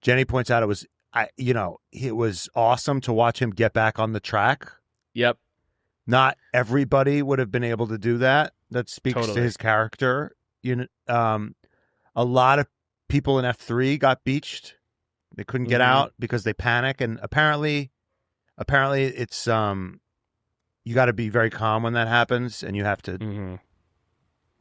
Jenny points out it was awesome to watch him get back on the track. Yep. Not everybody would have been able to do that. That speaks to his character. A lot of people in F3 got beached. They couldn't get out because they panic, and apparently it's you got to be very calm when that happens, and you have to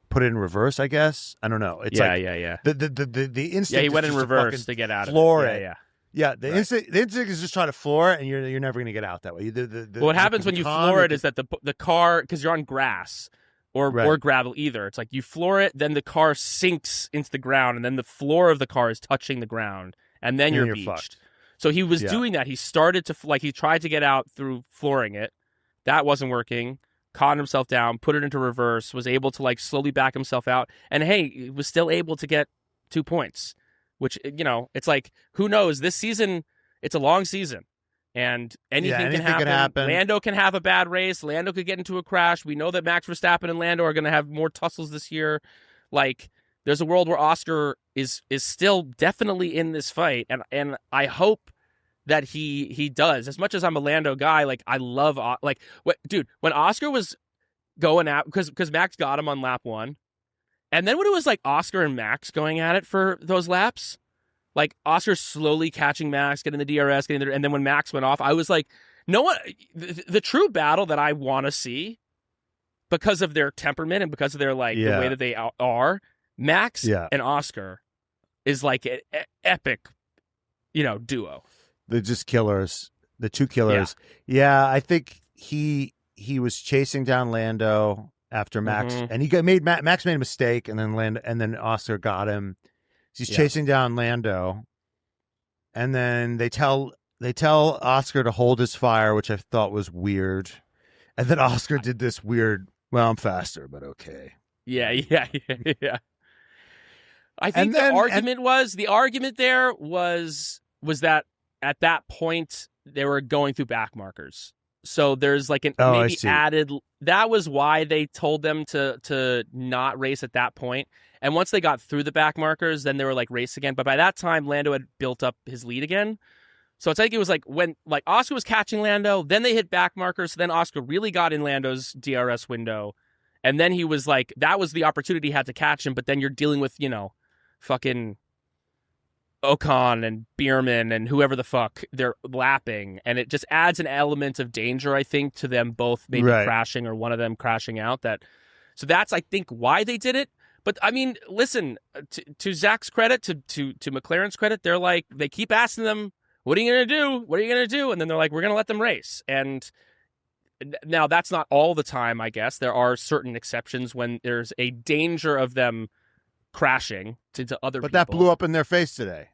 put it in reverse, I guess. I don't know. It's the instinct. Yeah, he went in reverse to get out of it. Yeah, the instinct is just try to floor it, and you're never going to get out that way. What happens when you floor it is that the car, because you're on grass or gravel either, it's like you floor it, then the car sinks into the ground, and then the floor of the car is touching the ground, and then you're beached. Fucked. So he was doing that. He started to he tried to get out through flooring it. That wasn't working. calmed himself down, put it into reverse, was able to like slowly back himself out, and hey, he was still able to get 2 points, which, you know, it's like, who knows? This season, it's a long season, and anything can happen. Lando can have a bad race. Lando could get into a crash. We know that Max Verstappen and Lando are going to have more tussles this year. Like, there's a world where Oscar is still definitely in this fight, and I hope that he does. As much as I'm a Lando guy, like, I love, like, dude, when Oscar was going out, because Max got him on lap 1, and then when it was like Oscar and Max going at it for those laps, like Oscar slowly catching Max, getting the DRS, and then when Max went off, I was like, no one, the true battle that I want to see, because of their temperament and because of their, like, the way that they are, Max and Oscar is like an epic, you know, duo. They're just killers. The two killers. Yeah, I think he was chasing down Lando after Max, and Max made a mistake, and then Oscar got him. He's chasing down Lando, and then they tell Oscar to hold his fire, which I thought was weird. And then Oscar did this weird, well, I'm faster, but okay. Yeah. I think the argument there was that at that point they were going through back markers. So there's like an added, that was why they told them to not race at that point. And once they got through the back markers, then they were like race again. But by that time, Lando had built up his lead again. So it's like it was like when like Oscar was catching Lando, then they hit back markers. So then Oscar really got in Lando's DRS window. And then he was like, that was the opportunity he had to catch him. But then you're dealing with, you know, fucking Ocon and Bierman and whoever the fuck they're lapping, and it just adds an element of danger, I think, to them both maybe crashing or one of them crashing out. So that's, I think, why they did it. But I mean, listen, to Zach's credit, to McLaren's credit, they're like, they keep asking them, what are you gonna do? What are you gonna do? And then they're like, we're gonna let them race. And now that's not all the time, I guess. There are certain exceptions when there's a danger of them crashing to other people. But that blew up in their face today.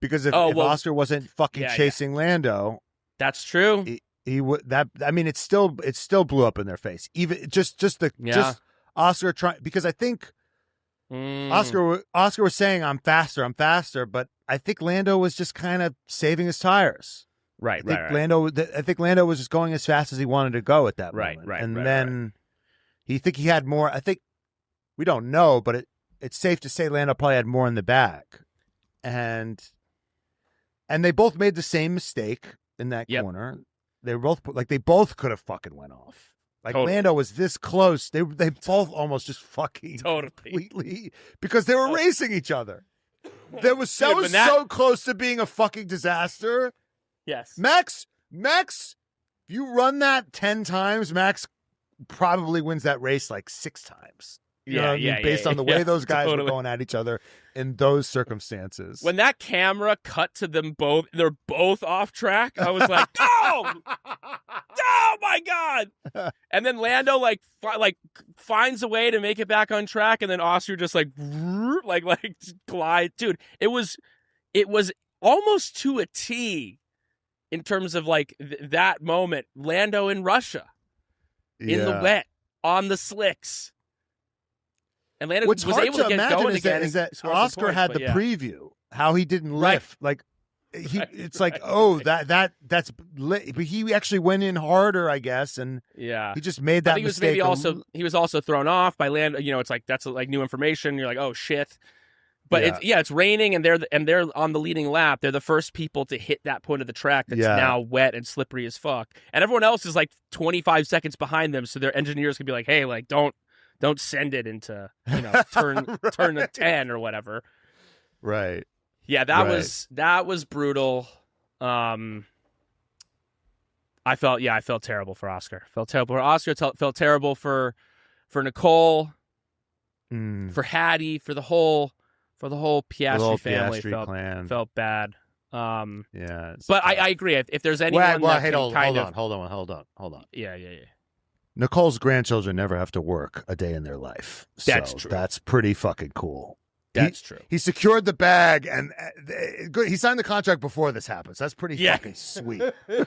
Because if Oscar wasn't fucking chasing Lando, that's true. He would that. I mean, it still blew up in their face. Even just Oscar trying, because I think Oscar was saying I'm faster, but I think Lando was just kind of saving his tires. Right. I think Lando was just going as fast as he wanted to go at that moment. Then he had more. I think we don't know, but it's safe to say Lando probably had more in the bag, and they both made the same mistake in that corner. They both could have fucking went off. Like Lando was this close. They both almost just fucking completely, because they were racing each other. That was so close to being a fucking disaster. Yes. Max, if you run that 10 times, Max probably wins that race like 6 times. Based on the way those guys were going at each other in those circumstances. When that camera cut to them both, they're both off track. I was like, no! Oh my God! And then Lando like finds a way to make it back on track, and then Oscar just like glide. Dude, it was almost to a T in terms of like that moment. Lando in Russia in the wet on the slicks. And Lando was able to get going again. Is that Oscar had the preview, how he didn't lift. Like it's like, that's lit. But he actually went in harder, I guess, and he just made that mistake. He was also thrown off by Lando. You know, it's like that's like new information. You're like, oh shit. But it's raining, and they're on the leading lap. They're the first people to hit that point of the track that's now wet and slippery as fuck. And everyone else is like 25 seconds behind them, so their engineers could be like, hey, like don't send it into, you know, turn to 10 or whatever. Right. Yeah, that was brutal. I felt terrible for Oscar. Felt terrible for Nicole, for Hattie, for the whole Piastri family. Felt bad. But I agree. If there's anyone hold on. Yeah. Nicole's grandchildren never have to work a day in their life. That's true. That's pretty fucking cool. That's true. He secured the bag, and he signed the contract before this happens. That's pretty fucking sweet. He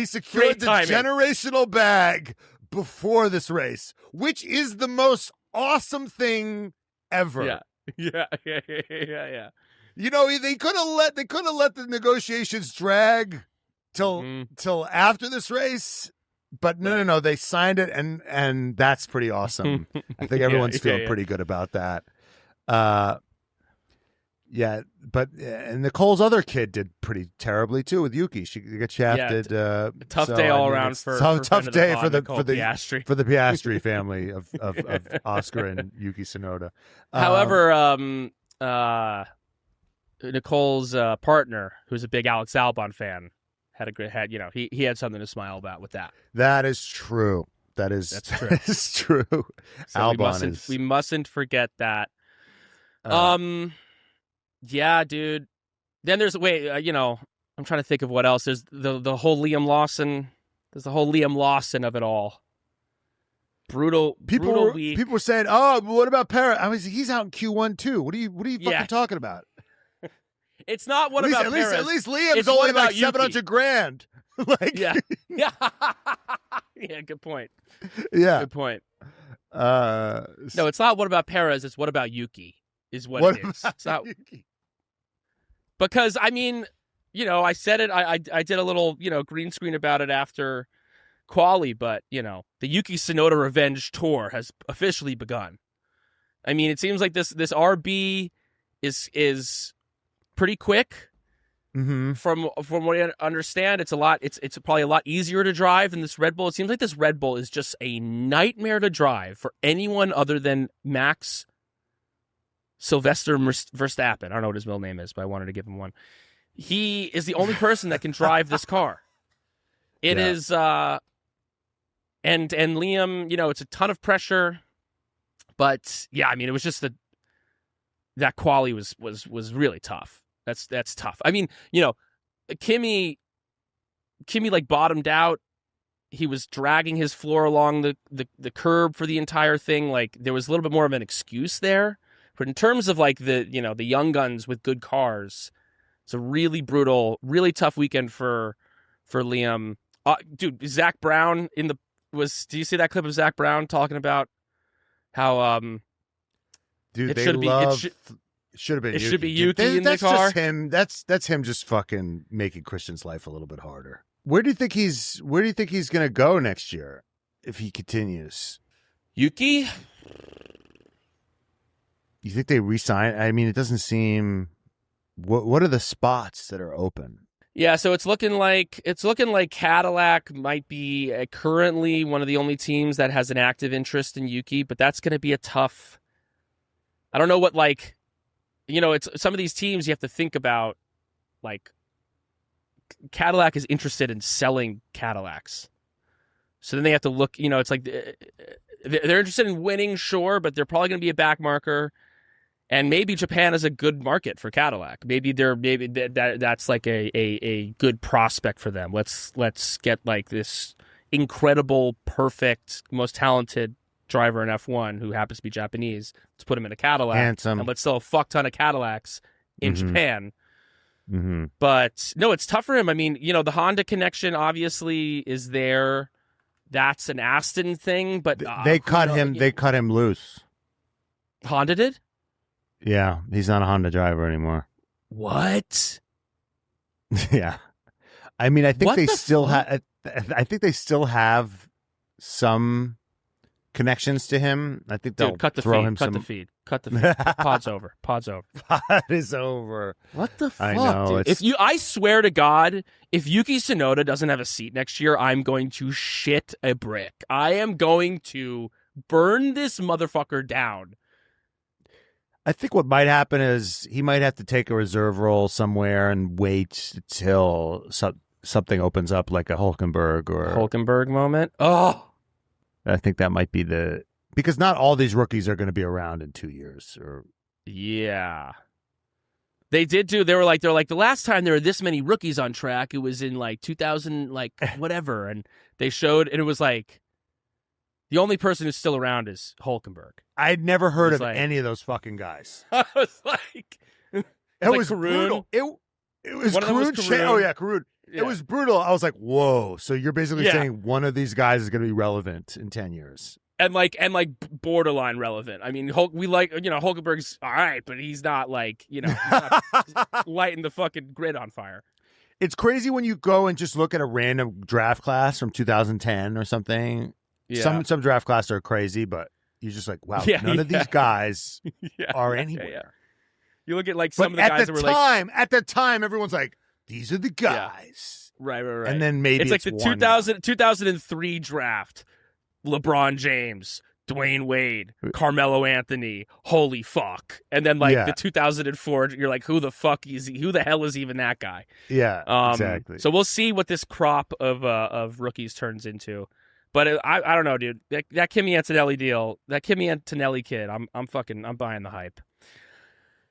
secured the generational bag before this race, which is the most awesome thing ever. Yeah. You know, they could have let the negotiations drag till after this race. But no, they signed it, and that's pretty awesome. I think everyone's feeling pretty good about that. And Nicole's other kid did pretty terribly too with Yuki. She got shafted. Tough day all around for tough day for the Piastri. for the Piastri family of Oscar and Yuki Tsunoda. However, Nicole's partner, who's a big Alex Albon fan, he had something to smile about with that. That is true. That's true. That is true. So Albon we mustn't forget that. Yeah, dude. Then there's I'm trying to think of what else. There's the whole Liam Lawson. There's the whole Liam Lawson of it all. Brutal week. People were saying, "Oh, what about Perez?" He's out in Q1 too. What are you fucking talking about? It's not what about Perez. At least Liam's only like $700,000. Yeah, good point. Yeah, good point. No, it's not what about Perez. It's what about Yuki. Is what it is. It's not Yuki? Because I said it. I did a little green screen about it after quali, but the Yuki Tsunoda revenge tour has officially begun. I mean, it seems like this RB is pretty quick. Mm-hmm. From what I understand, it's probably a lot easier to drive than this Red Bull. It seems like this Red Bull is just a nightmare to drive for anyone other than Max Sylvester Verstappen. I don't know what his middle name is, but I wanted to give him one. He is the only person that can drive this car. It is, and Liam, it's a ton of pressure, but yeah, I mean, it was just that quali was really tough. That's tough. I mean, Kimi like bottomed out. He was dragging his floor along the curb for the entire thing. Like there was a little bit more of an excuse there. But in terms of like the young guns with good cars, it's a really brutal, really tough weekend for Liam. Dude, Zach Brown do you see that clip of Zach Brown talking about how dude, it should be Yuki in the car. Just him. That's him just fucking making Christian's life a little bit harder. Where do you think he's going to go next year if he continues? Yuki? You think they re-sign? I mean, it doesn't seem. What are the spots that are open? Yeah, so it's looking like Cadillac might be currently one of the only teams that has an active interest in Yuki, but that's going to be a tough. I don't know what it's some of these teams you have to think about. Like Cadillac is interested in selling Cadillacs, so then they have to look. It's like they're interested in winning, sure, but they're probably going to be a backmarker. And maybe Japan is a good market for Cadillac. Maybe that's like a good prospect for them. Let's get like this incredible, perfect, most talented driver in F1 who happens to be Japanese. Let's put him in a Cadillac. Handsome. And let's sell a fuck ton of Cadillacs in Japan. Mm-hmm. But no, it's tough for him. I mean, the Honda connection obviously is there. That's an Aston thing, but they cut him. They cut him loose. Honda did? Yeah, he's not a Honda driver anymore. What? Yeah, I mean, I think they still have. I think they still have some connections to him. I think they'll throw him some. Cut the feed. Pod's over. Pod is over. What the fuck? I know. Dude? I swear to God, if Yuki Tsunoda doesn't have a seat next year, I'm going to shit a brick. I am going to burn this motherfucker down. I think what might happen is he might have to take a reserve role somewhere and wait till something opens up, like a Hulkenberg moment. Oh, I think that might be because not all these rookies are going to be around in 2 years. Yeah, they did too. They're like the last time there were this many rookies on track, it was in like 2000, like whatever, and they showed, and it was like The only person who's still around is Hülkenberg. I'd never heard of any of those fucking guys. I was like, it was brutal. It was Karun. Oh yeah, Karun. Yeah. It was brutal. I was like, whoa. So you're basically saying one of these guys is going to be relevant in 10 years. And borderline relevant. I mean, Hülkenberg's all right, but he's not he's not lighting the fucking grid on fire. It's crazy when you go and just look at a random draft class from 2010 or something. Yeah. Some draft classes are crazy, but you're just like, wow, none of these guys are anywhere. Yeah. You look at some of the guys that were at the time, everyone's like, these are the guys. Yeah. Right. And then maybe it's like the 2003 draft. LeBron James, Dwayne Wade, Carmelo Anthony, holy fuck. And then the 2004, you're like, who the fuck is he? Who the hell is even that guy? Yeah, exactly. So we'll see what this crop of rookies turns into. But I don't know, dude. That Kimi Antonelli deal, that Kimi Antonelli kid, I'm buying the hype.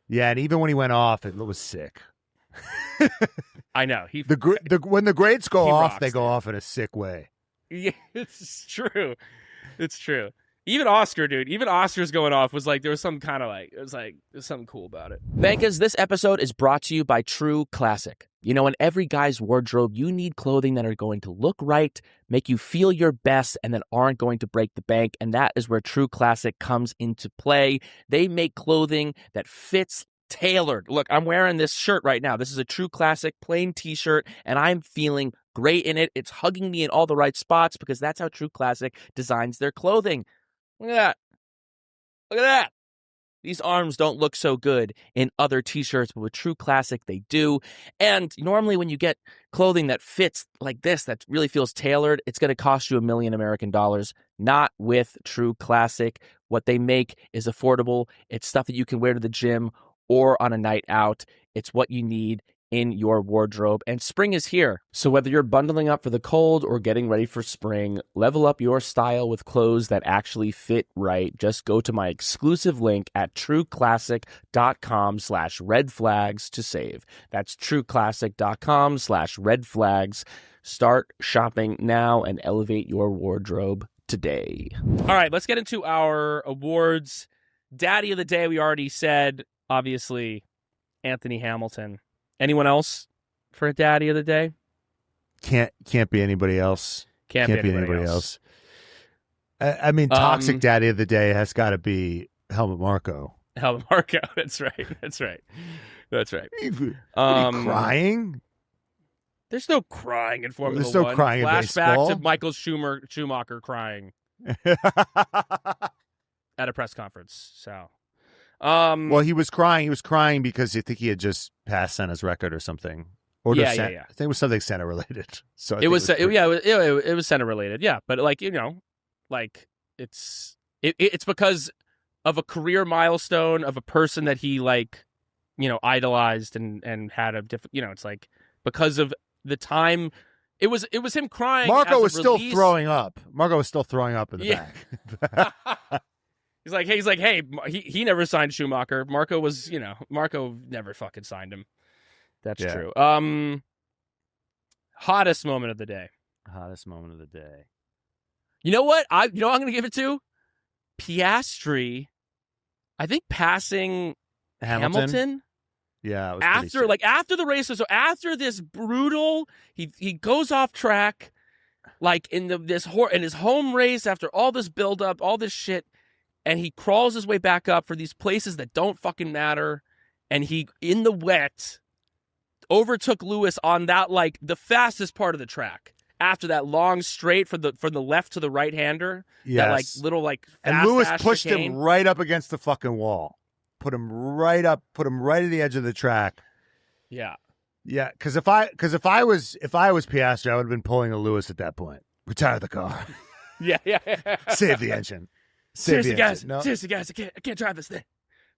Yeah, and even when he went off, it was sick. I know. When the grades go off, they go off in a sick way. Yeah, it's true. It's true. Even Oscar, dude. Even Oscar's going off was there was some kind of there's something cool about it. Bankers, this episode is brought to you by True Classic. In every guy's wardrobe, you need clothing that are going to look right, make you feel your best, and that aren't going to break the bank. And that is where True Classic comes into play. They make clothing that fits tailored. Look, I'm wearing this shirt right now. This is a True Classic plain t-shirt, and I'm feeling great in it. It's hugging me in all the right spots because that's how True Classic designs their clothing. Look at that. Look at that. These arms don't look so good in other t-shirts, but with True Classic, they do. And normally when you get clothing that fits like this, that really feels tailored, it's going to cost you $1 million American dollars. Not with True Classic. What they make is affordable. It's stuff that you can wear to the gym or on a night out. It's what you need in your wardrobe. And spring is here. So whether you're bundling up for the cold or getting ready for spring, level up your style with clothes that actually fit right. Just go to my exclusive link at trueclassic.com/redflags to save. That's trueclassic.com/redflags. Start shopping now and elevate your wardrobe today. All right, let's get into our awards. Daddy of the day, we already said, obviously, Anthony Hamilton. Anyone else for a daddy of the day? Can't be anybody else. Can't be anybody else. I mean, toxic daddy of the day has got to be Helmut Marko. Helmut Marko. That's right. That's right. Are you crying? There's no crying in Formula One. There's no crying in baseball. Flashback to Michael Schumacher crying at a press conference. So. Well, he was crying. He was crying because I think he had just passed Senna's record or something. Or yeah. I think it was something Senna related. So it was Senna related. Yeah, but it's because of a career milestone of a person that he idolized and had a different. It's because of the time. It was him crying. Marco was still throwing up. Marco was still throwing up in the back. He's like, hey, he never signed Schumacher. Marco never fucking signed him. That's true. Hottest moment of the day. You know what? I'm going to give it to Piastri. I think passing Hamilton. Yeah, it was after the race. So after this brutal, he goes off track, in his home race after all this buildup, all this shit. And he crawls his way back up for these places that don't fucking matter. And he, in the wet, overtook Lewis on that, the fastest part of the track. After that long straight from the left to the right-hander. Yes. That, little, fast and Lewis pushed chicane. him right up against the fucking wall. Put him right at the edge of the track. Yeah. Yeah, because if I was Piastri, I would have been pulling a Lewis at that point. Retire the car. Yeah. Save the engine. Seriously, guys, I can't drive this thing.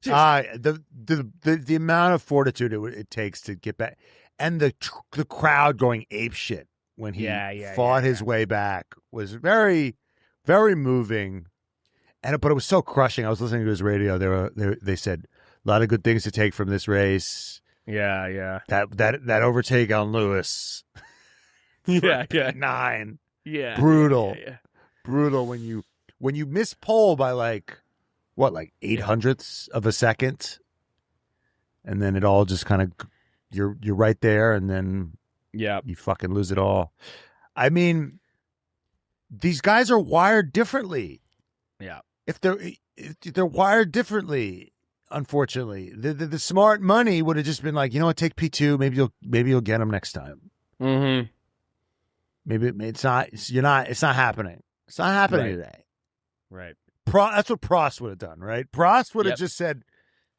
The amount of fortitude it takes to get back, and the crowd going apeshit when he fought his way back was very, very moving. But it was so crushing. I was listening to his radio. They said a lot of good things to take from this race. Yeah. That overtake on Lewis. Yeah. 9. Yeah. Brutal. Yeah. Brutal when you when you miss pole by like 800ths of a second, and then it all just kind of you're right there, and then you fucking lose it all. I mean, these guys are wired differently. Yeah, if they're wired differently, unfortunately, the smart money would have just been like, you know what, take P2. Maybe you'll get them next time. Mm-hmm. Maybe it's not. It's not happening. It's not happening today. Right. That's what Prost would have done, right? Prost would have just said,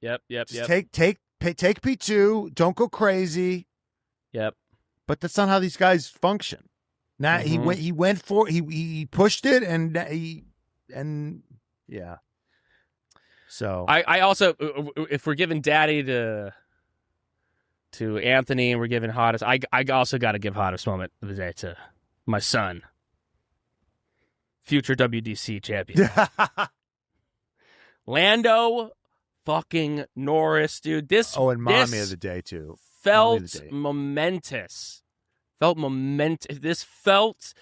Yep. Take P2. Don't go crazy. Yep. But that's not how these guys function. Now he pushed it, and yeah. So I also, if we're giving daddy to Anthony and we're giving hottest, I also got to give hottest moment of the day to my son, future WDC champion. Lando fucking Norris, dude. And mommy of the day too. Felt momentous. This felt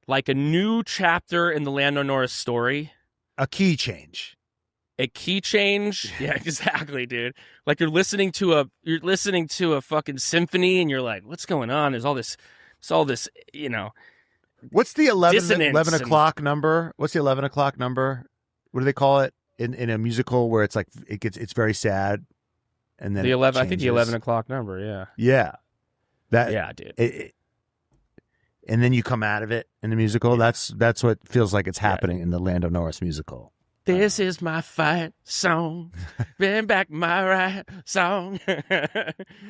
like a new chapter in the Lando Norris story. A key change. Yeah, exactly, dude. Like you're listening to a fucking symphony, and you're like, "What's going on?" There's all this, you know. What's the 11 o'clock number? What's the 11 o'clock number? What do they call it in a musical where it's like it's very sad, and then the 11. I think the 11 o'clock number. Yeah. Yeah. Dude. And then you come out of it in the musical. That's what feels like it's happening in the Lando Norris musical. This is my fight song, bring back my right song.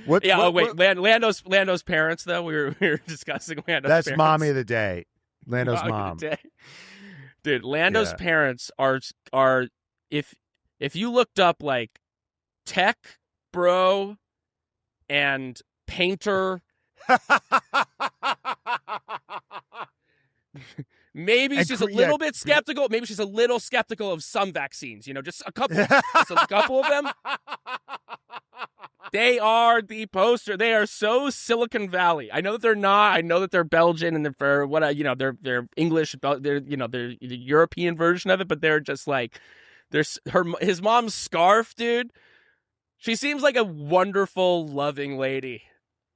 Lando's parents though. We were discussing Lando's. That's parents. mommy of the day. Lando's mom. Dude, Lando's parents are if you looked up like tech bro and painter. Maybe she's a little bit skeptical. Maybe she's a little skeptical of some vaccines. You know, just a couple of them. They are the poster. They are so Silicon Valley. I know that they're not. I know that they're Belgian and they're English. They're the European version of it. But they're just like his mom's scarf, dude. She seems like a wonderful, loving lady.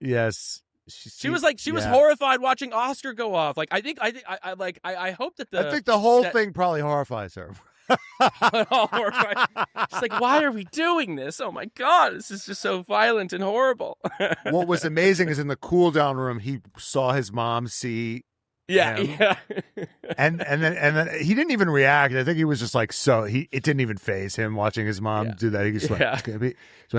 Yes. She was horrified watching Oscar go off. Like I hope that I think the whole thing probably horrifies her. She's like, why are we doing this? Oh my God, this is just so violent and horrible. What was amazing is in the cool down room, he saw his mom see. Yeah. and then he didn't even react. I think he was just like, it didn't even faze him watching his mom do that. He just went,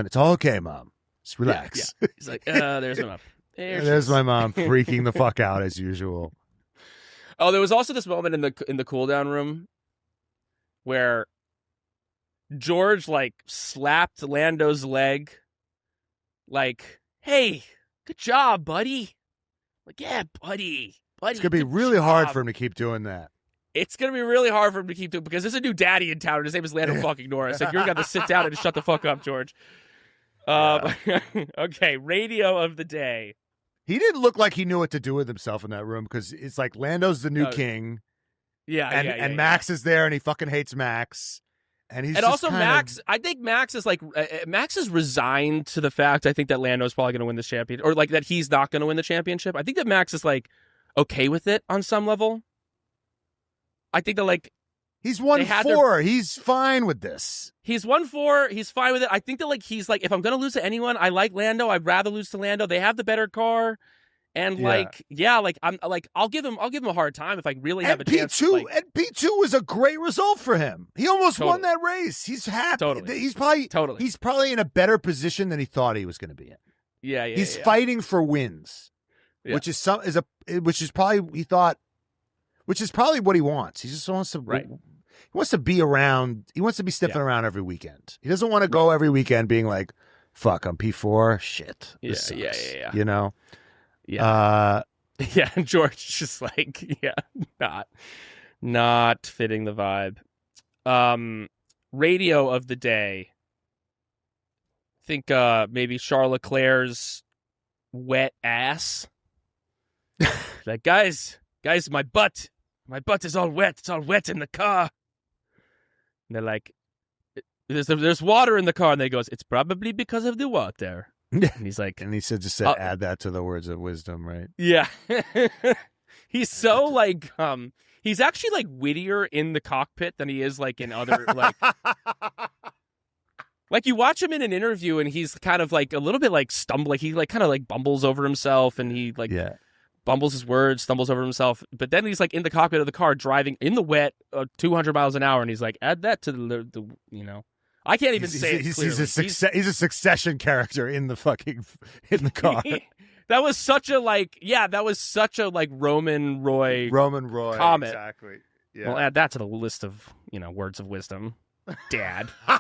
it's all okay, Mom. Just relax. Yeah. He's like, there's my mom. There's my mom freaking the fuck out as usual. Oh, there was also this moment in the cool down room where George like slapped Lando's leg, like, "Hey, good job, buddy." Like, yeah, buddy. It's gonna be really hard for him to keep doing that. It's gonna be really hard for him to keep doing because there's a new daddy in town. And his name is Lando fucking Norris. Like, you're gonna have to sit down and shut the fuck up, George. Okay, radio of the day. He didn't look like he knew what to do with himself in that room because it's like Lando's the new king. And Max is there and he fucking hates Max. And he's Max, I think Max is like, Max is resigned to the fact, I think that Lando's probably going to win this championship, or like that he's not going to win the championship. I think that Max is like okay with it on some level. I think that like, he's 1-4. He's fine with this. He's 1-4. He's fine with it. I think that like he's like, if I'm gonna lose to anyone, I like Lando. I'd rather lose to Lando. They have the better car, and I'll give him a hard time if I really have a chance. And P2 was a great result for him. He almost won that race. He's happy. Totally. He's probably in a better position than he thought he was going to be in. Yeah. He's fighting for wins, which is probably what he wants. He just wants to. Right. He wants to be around. He wants to be sniffing around every weekend. He doesn't want to go every weekend being like, "Fuck, I'm P4. Shit, this sucks." Yeah. You know. Yeah. And George just like, not fitting the vibe. Radio of the day. I think maybe Charles Leclerc's wet ass. Like, guys, my butt My butt is all wet. It's all wet in the car. And they're like, there's water in the car. And they goes, it's probably because of the water. And he's like, and he said, add that to the words of wisdom, right? Yeah. He's so like, he's actually like wittier in the cockpit than he is like in other like. Like you watch him in an interview and he's kind of like a little bit like stumbling. He like kind of like bumbles over himself and he like bumbles his words, stumbles over himself. But then he's like in the cockpit of the car driving in the wet, 200 miles an hour, and he's like, add that to the you know. I can't even say it clearly. He's a Succession character in the car. That was such a like Roman Roy comment. Exactly. Yeah. We'll add that to the list of, words of wisdom. Dad. Oh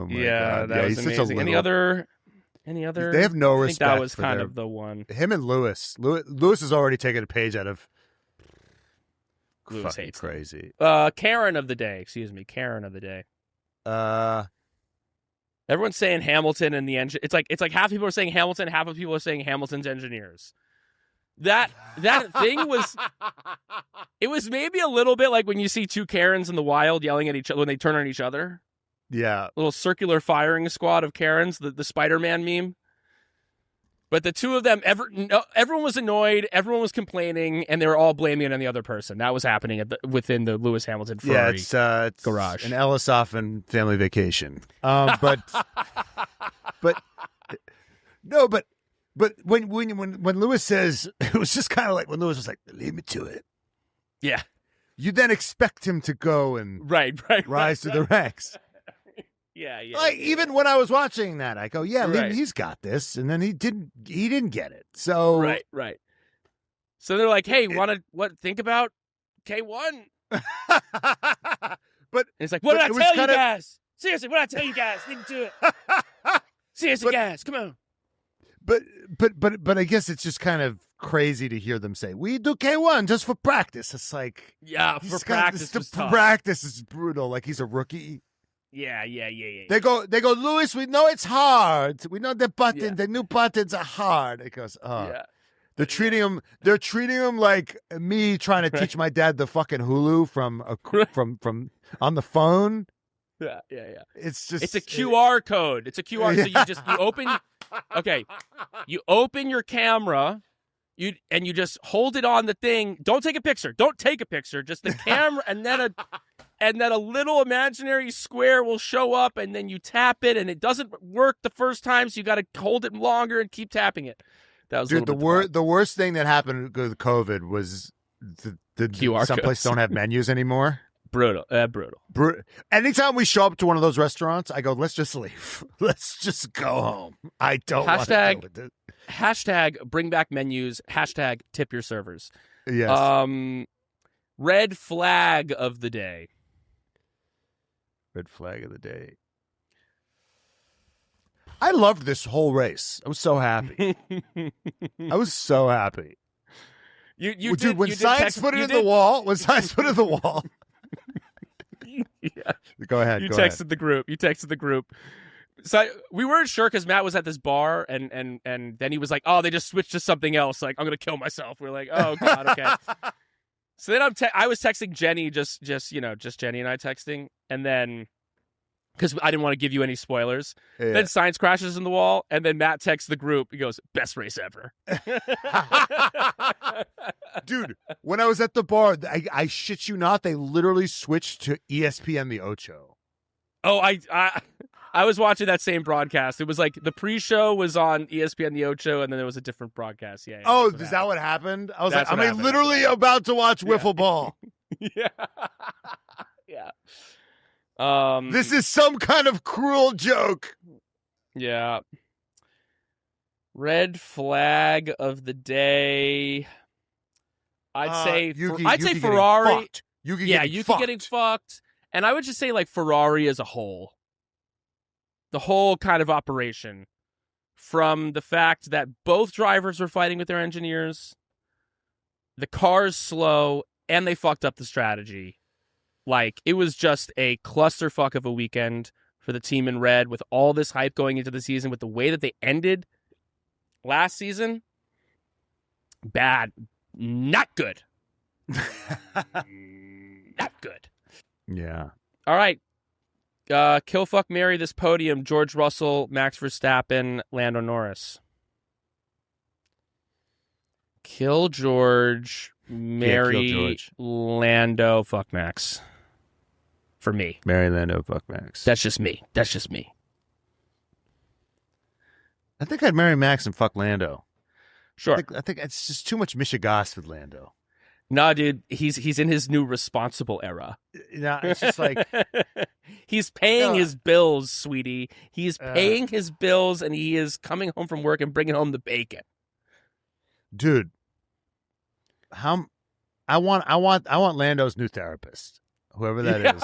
my God. That was amazing. Any other? They have no respect. I think that was kind of the one. Him and Lewis. Lewis has already taken a page out of. Lewis hates crazy. Karen of the day. Excuse me. Karen of the day. Everyone's saying Hamilton and the engine. It's like half people are saying Hamilton, half of people are saying Hamilton's engineers. That thing was. It was maybe a little bit like when you see two Karens in the wild yelling at each other when they turn on each other. Yeah, a little circular firing squad of Karens, the Spider-Man meme. But the two of them, everyone was annoyed, everyone was complaining, and they were all blaming it on the other person. That was happening within the Lewis Hamilton Ferrari it's garage. An Ellis-Offen family vacation. But when Lewis says, it was just kind of like when Lewis was like, leave me to it. Yeah. You then expect him to go and rise to the ranks. Yeah. Like even when I was watching that, I go, he's got this, and then he didn't get it. So right. So they're like, hey, think about K1? But it's like, what did I tell you guys? Seriously, what did I tell you guys? Leave me to it. Seriously, guys, come on. But I guess it's just kind of crazy to hear them say, we do K1 just for practice. It's like, for practice. Practice is brutal. Like he's a rookie. Yeah. They go, Lewis, we know it's hard. We know the new buttons are hard. It goes, They're treating him like me trying to teach my dad the fucking Hulu from on the phone. Yeah. It's a QR code. It's a QR. So you open. Okay, you open your camera. You just hold it on the thing. Don't take a picture. Just the camera, and then a little imaginary square will show up, and then you tap it, and it doesn't work the first time, so you got to hold it longer and keep tapping it. That was the worst thing that happened with COVID was the QR some places don't have menus anymore. Brutal. Anytime we show up to one of those restaurants, I go, let's just leave. Let's just go home. I don't want to deal with it. Hashtag bring back menus. Hashtag tip your servers. Yes. Red flag of the day. Red flag of the day. I loved this whole race. I was so happy. When Sainz put it in the wall. Yeah. Go ahead. You texted the group. So we weren't sure because Matt was at this bar, and then he was like, "Oh, they just switched to something else. Like, I'm gonna kill myself." We're like, "Oh God, okay." So then I was texting Jenny, just Jenny and I texting, and then because I didn't want to give you any spoilers. Yeah. Then Sainz crashes in the wall, and then Matt texts the group. He goes, "Best race ever." Dude, when I was at the bar, I shit you not, they literally switched to ESPN the Ocho. Oh, I was watching that same broadcast. It was like the pre-show was on ESPN the Ocho, and then there was a different broadcast. Yeah. Oh, is that what happened? I was like, I'm literally about to watch wiffle ball. Yeah. Yeah. This is some kind of cruel joke. Yeah. Red flag of the day. I'd say Ferrari. Yuki getting fucked. And I would just say like Ferrari as a whole. The whole kind of operation. From the fact that both drivers were fighting with their engineers, the car's slow, and they fucked up the strategy. Like, it was just a clusterfuck of a weekend for the team in red with all this hype going into the season, with the way that they ended last season. Bad. Not good. Not good. Yeah. All right. Kill, fuck, marry this podium. George Russell, Max Verstappen, Lando Norris. Kill George, marry kill George. Lando, fuck Max. For me. Marry Lando, fuck Max. That's just me. I think I'd marry Max and fuck Lando. Sure. I think it's just too much Michigas with Lando. No, dude, he's in his new responsible era. No, it's just like he's paying his bills, sweetie. He's paying his bills, and he is coming home from work and bringing home the bacon. Dude, I want Lando's new therapist, whoever that is.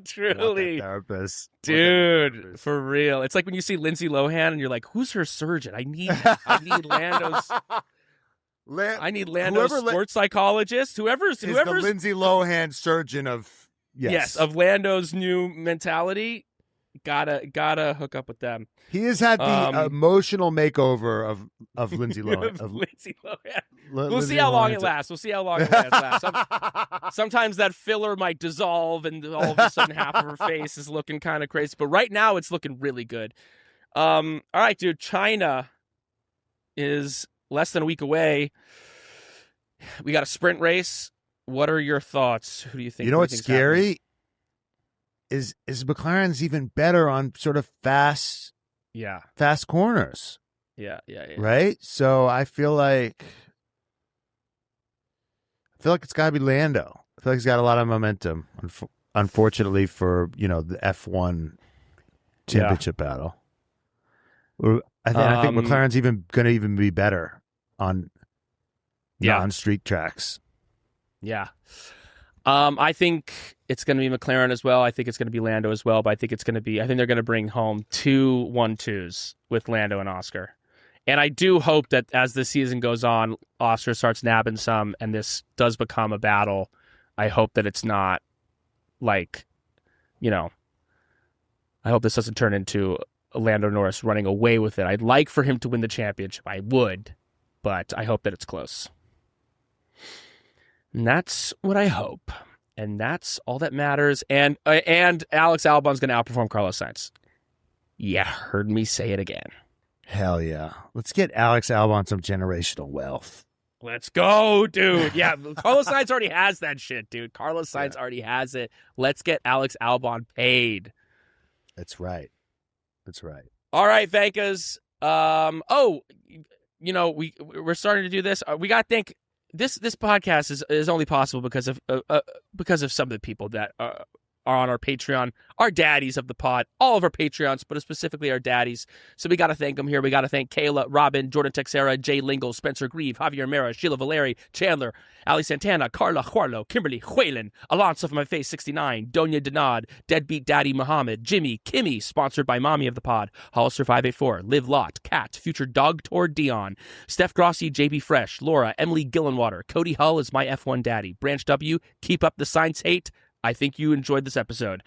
Truly, therapist, dude, for real. It's like when you see Lindsay Lohan and you're like, "Who's her surgeon? I need Lando's." I need Lando's sports psychologist. Whoever's the Lindsay Lohan surgeon of of Lando's new mentality. Gotta hook up with them. He has had the emotional makeover of Lindsay Lohan. Lindsay Lohan. We'll see how long it lasts. Sometimes that filler might dissolve, and all of a sudden half of her face is looking kind of crazy. But right now, it's looking really good. All right, dude. China is less than a week away. We got a sprint race. What are your thoughts? Who do you think? You know what's scary? Is McLaren's even better on sort of fast corners. Yeah. Right? So I feel like it's got to be Lando. I feel like he's got a lot of momentum. Unfortunately for, the F1 championship battle. I think McLaren's going to be better on non-street tracks. Yeah. I think it's going to be McLaren as well. I think it's going to be Lando as well. But I think they're going to bring home 2 1-2s with Lando and Oscar. And I do hope that as the season goes on, Oscar starts nabbing some, and this does become a battle. I hope that it's not like, I hope this doesn't turn into Lando Norris running away with it. I'd like for him to win the championship. I would, but I hope that it's close. And that's what I hope. And that's all that matters. And Alex Albon's going to outperform Carlos Sainz. Yeah, heard me say it again. Hell yeah. Let's get Alex Albon some generational wealth. Let's go, dude. Yeah, Carlos Sainz already has that shit, dude. Carlos Sainz already has it. Let's get Alex Albon paid. That's right. All right, Vankas. We're starting to do this. We got to think. This podcast is only possible because of some of the people that are on our Patreon, our daddies of the pod, all of our Patreons, but specifically our daddies. So we got to thank them here. We got to thank Kayla, Robin, Jordan Texera, Jay Lingle, Spencer Grieve, Javier Mera, Sheila Valeri, Chandler, Ali Santana, Carla Juarlo, Kimberly Whalen, Alonso of My Face 69, Donya Denad, Deadbeat Daddy Muhammad, Jimmy, Kimmy, sponsored by Mommy of the Pod, Hollister 584, Liv Lott, Kat, Future Dog Tour Dion, Steph Grossi, JB Fresh, Laura, Emily Gillenwater, Cody Hull is my F1 daddy, Branch W, keep up the Sainz hate. I think you enjoyed this episode.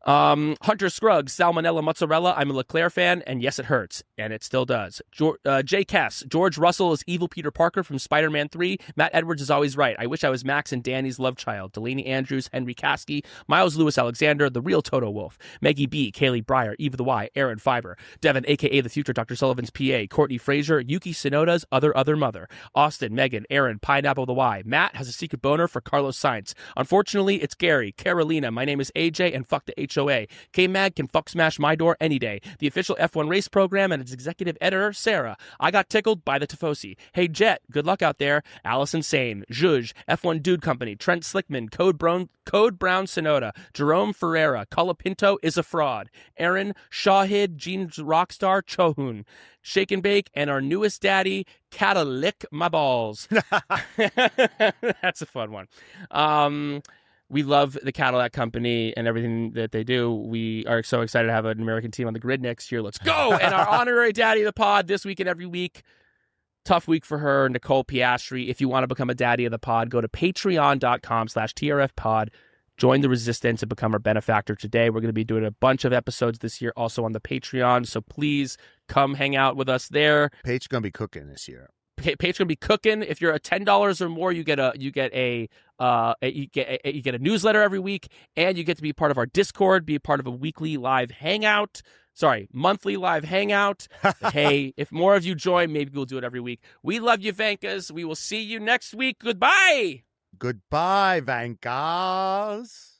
Hunter Scruggs, Salmonella Mozzarella. I'm a Leclerc fan, and yes, it hurts, and it still does. Jay Kess, George Russell is evil Peter Parker from Spider-Man 3. Matt Edwards is always right. I wish I was Max and Danny's love child. Delaney Andrews, Henry Caskey, Miles Lewis Alexander, the real Toto Wolff, Maggie B, Kaylee Breyer, Eva the Y, Aaron Fiber, Devin, a.k.a. the future Dr. Sullivan's PA, Courtney Frazier, Yuki Tsunoda's other mother, Austin, Megan, Aaron, Pineapple the Y. Matt has a secret boner for Carlos Sainz. Unfortunately, it's Gary, Carolina, my name is AJ, and fuck the HOA. K-Mag can fuck smash my door any day. The official F1 race program and its executive editor, Sarah. I got tickled by the Tifosi. Hey, Jet, good luck out there. Allison Sane, Zhuge, F1 Dude Company, Trent Slickman, Code Brown Sonoda, Jerome Ferreira, Colapinto is a fraud. Aaron, Shahid, Jeans Rockstar, Chohun, Shake and Bake, and our newest daddy, Catalick My Balls. That's a fun one. We love the Cadillac Company and everything that they do. We are so excited to have an American team on the grid next year. Let's go! And our honorary daddy of the pod this week and every week. Tough week for her, Nicole Piastri. If you want to become a daddy of the pod, go to patreon.com/TRFpod. Join the resistance and become our benefactor today. We're going to be doing a bunch of episodes this year also on the Patreon. So please come hang out with us there. Paige going to be cooking this year. Paige gonna be cooking. If you're at $10 or more, you get a newsletter every week, and you get to be part of our Discord, be a part of a weekly live hangout. Monthly live hangout. Hey, if more of you join, maybe we'll do it every week. We love you, Vankas. We will see you next week. Goodbye. Goodbye, Vankas.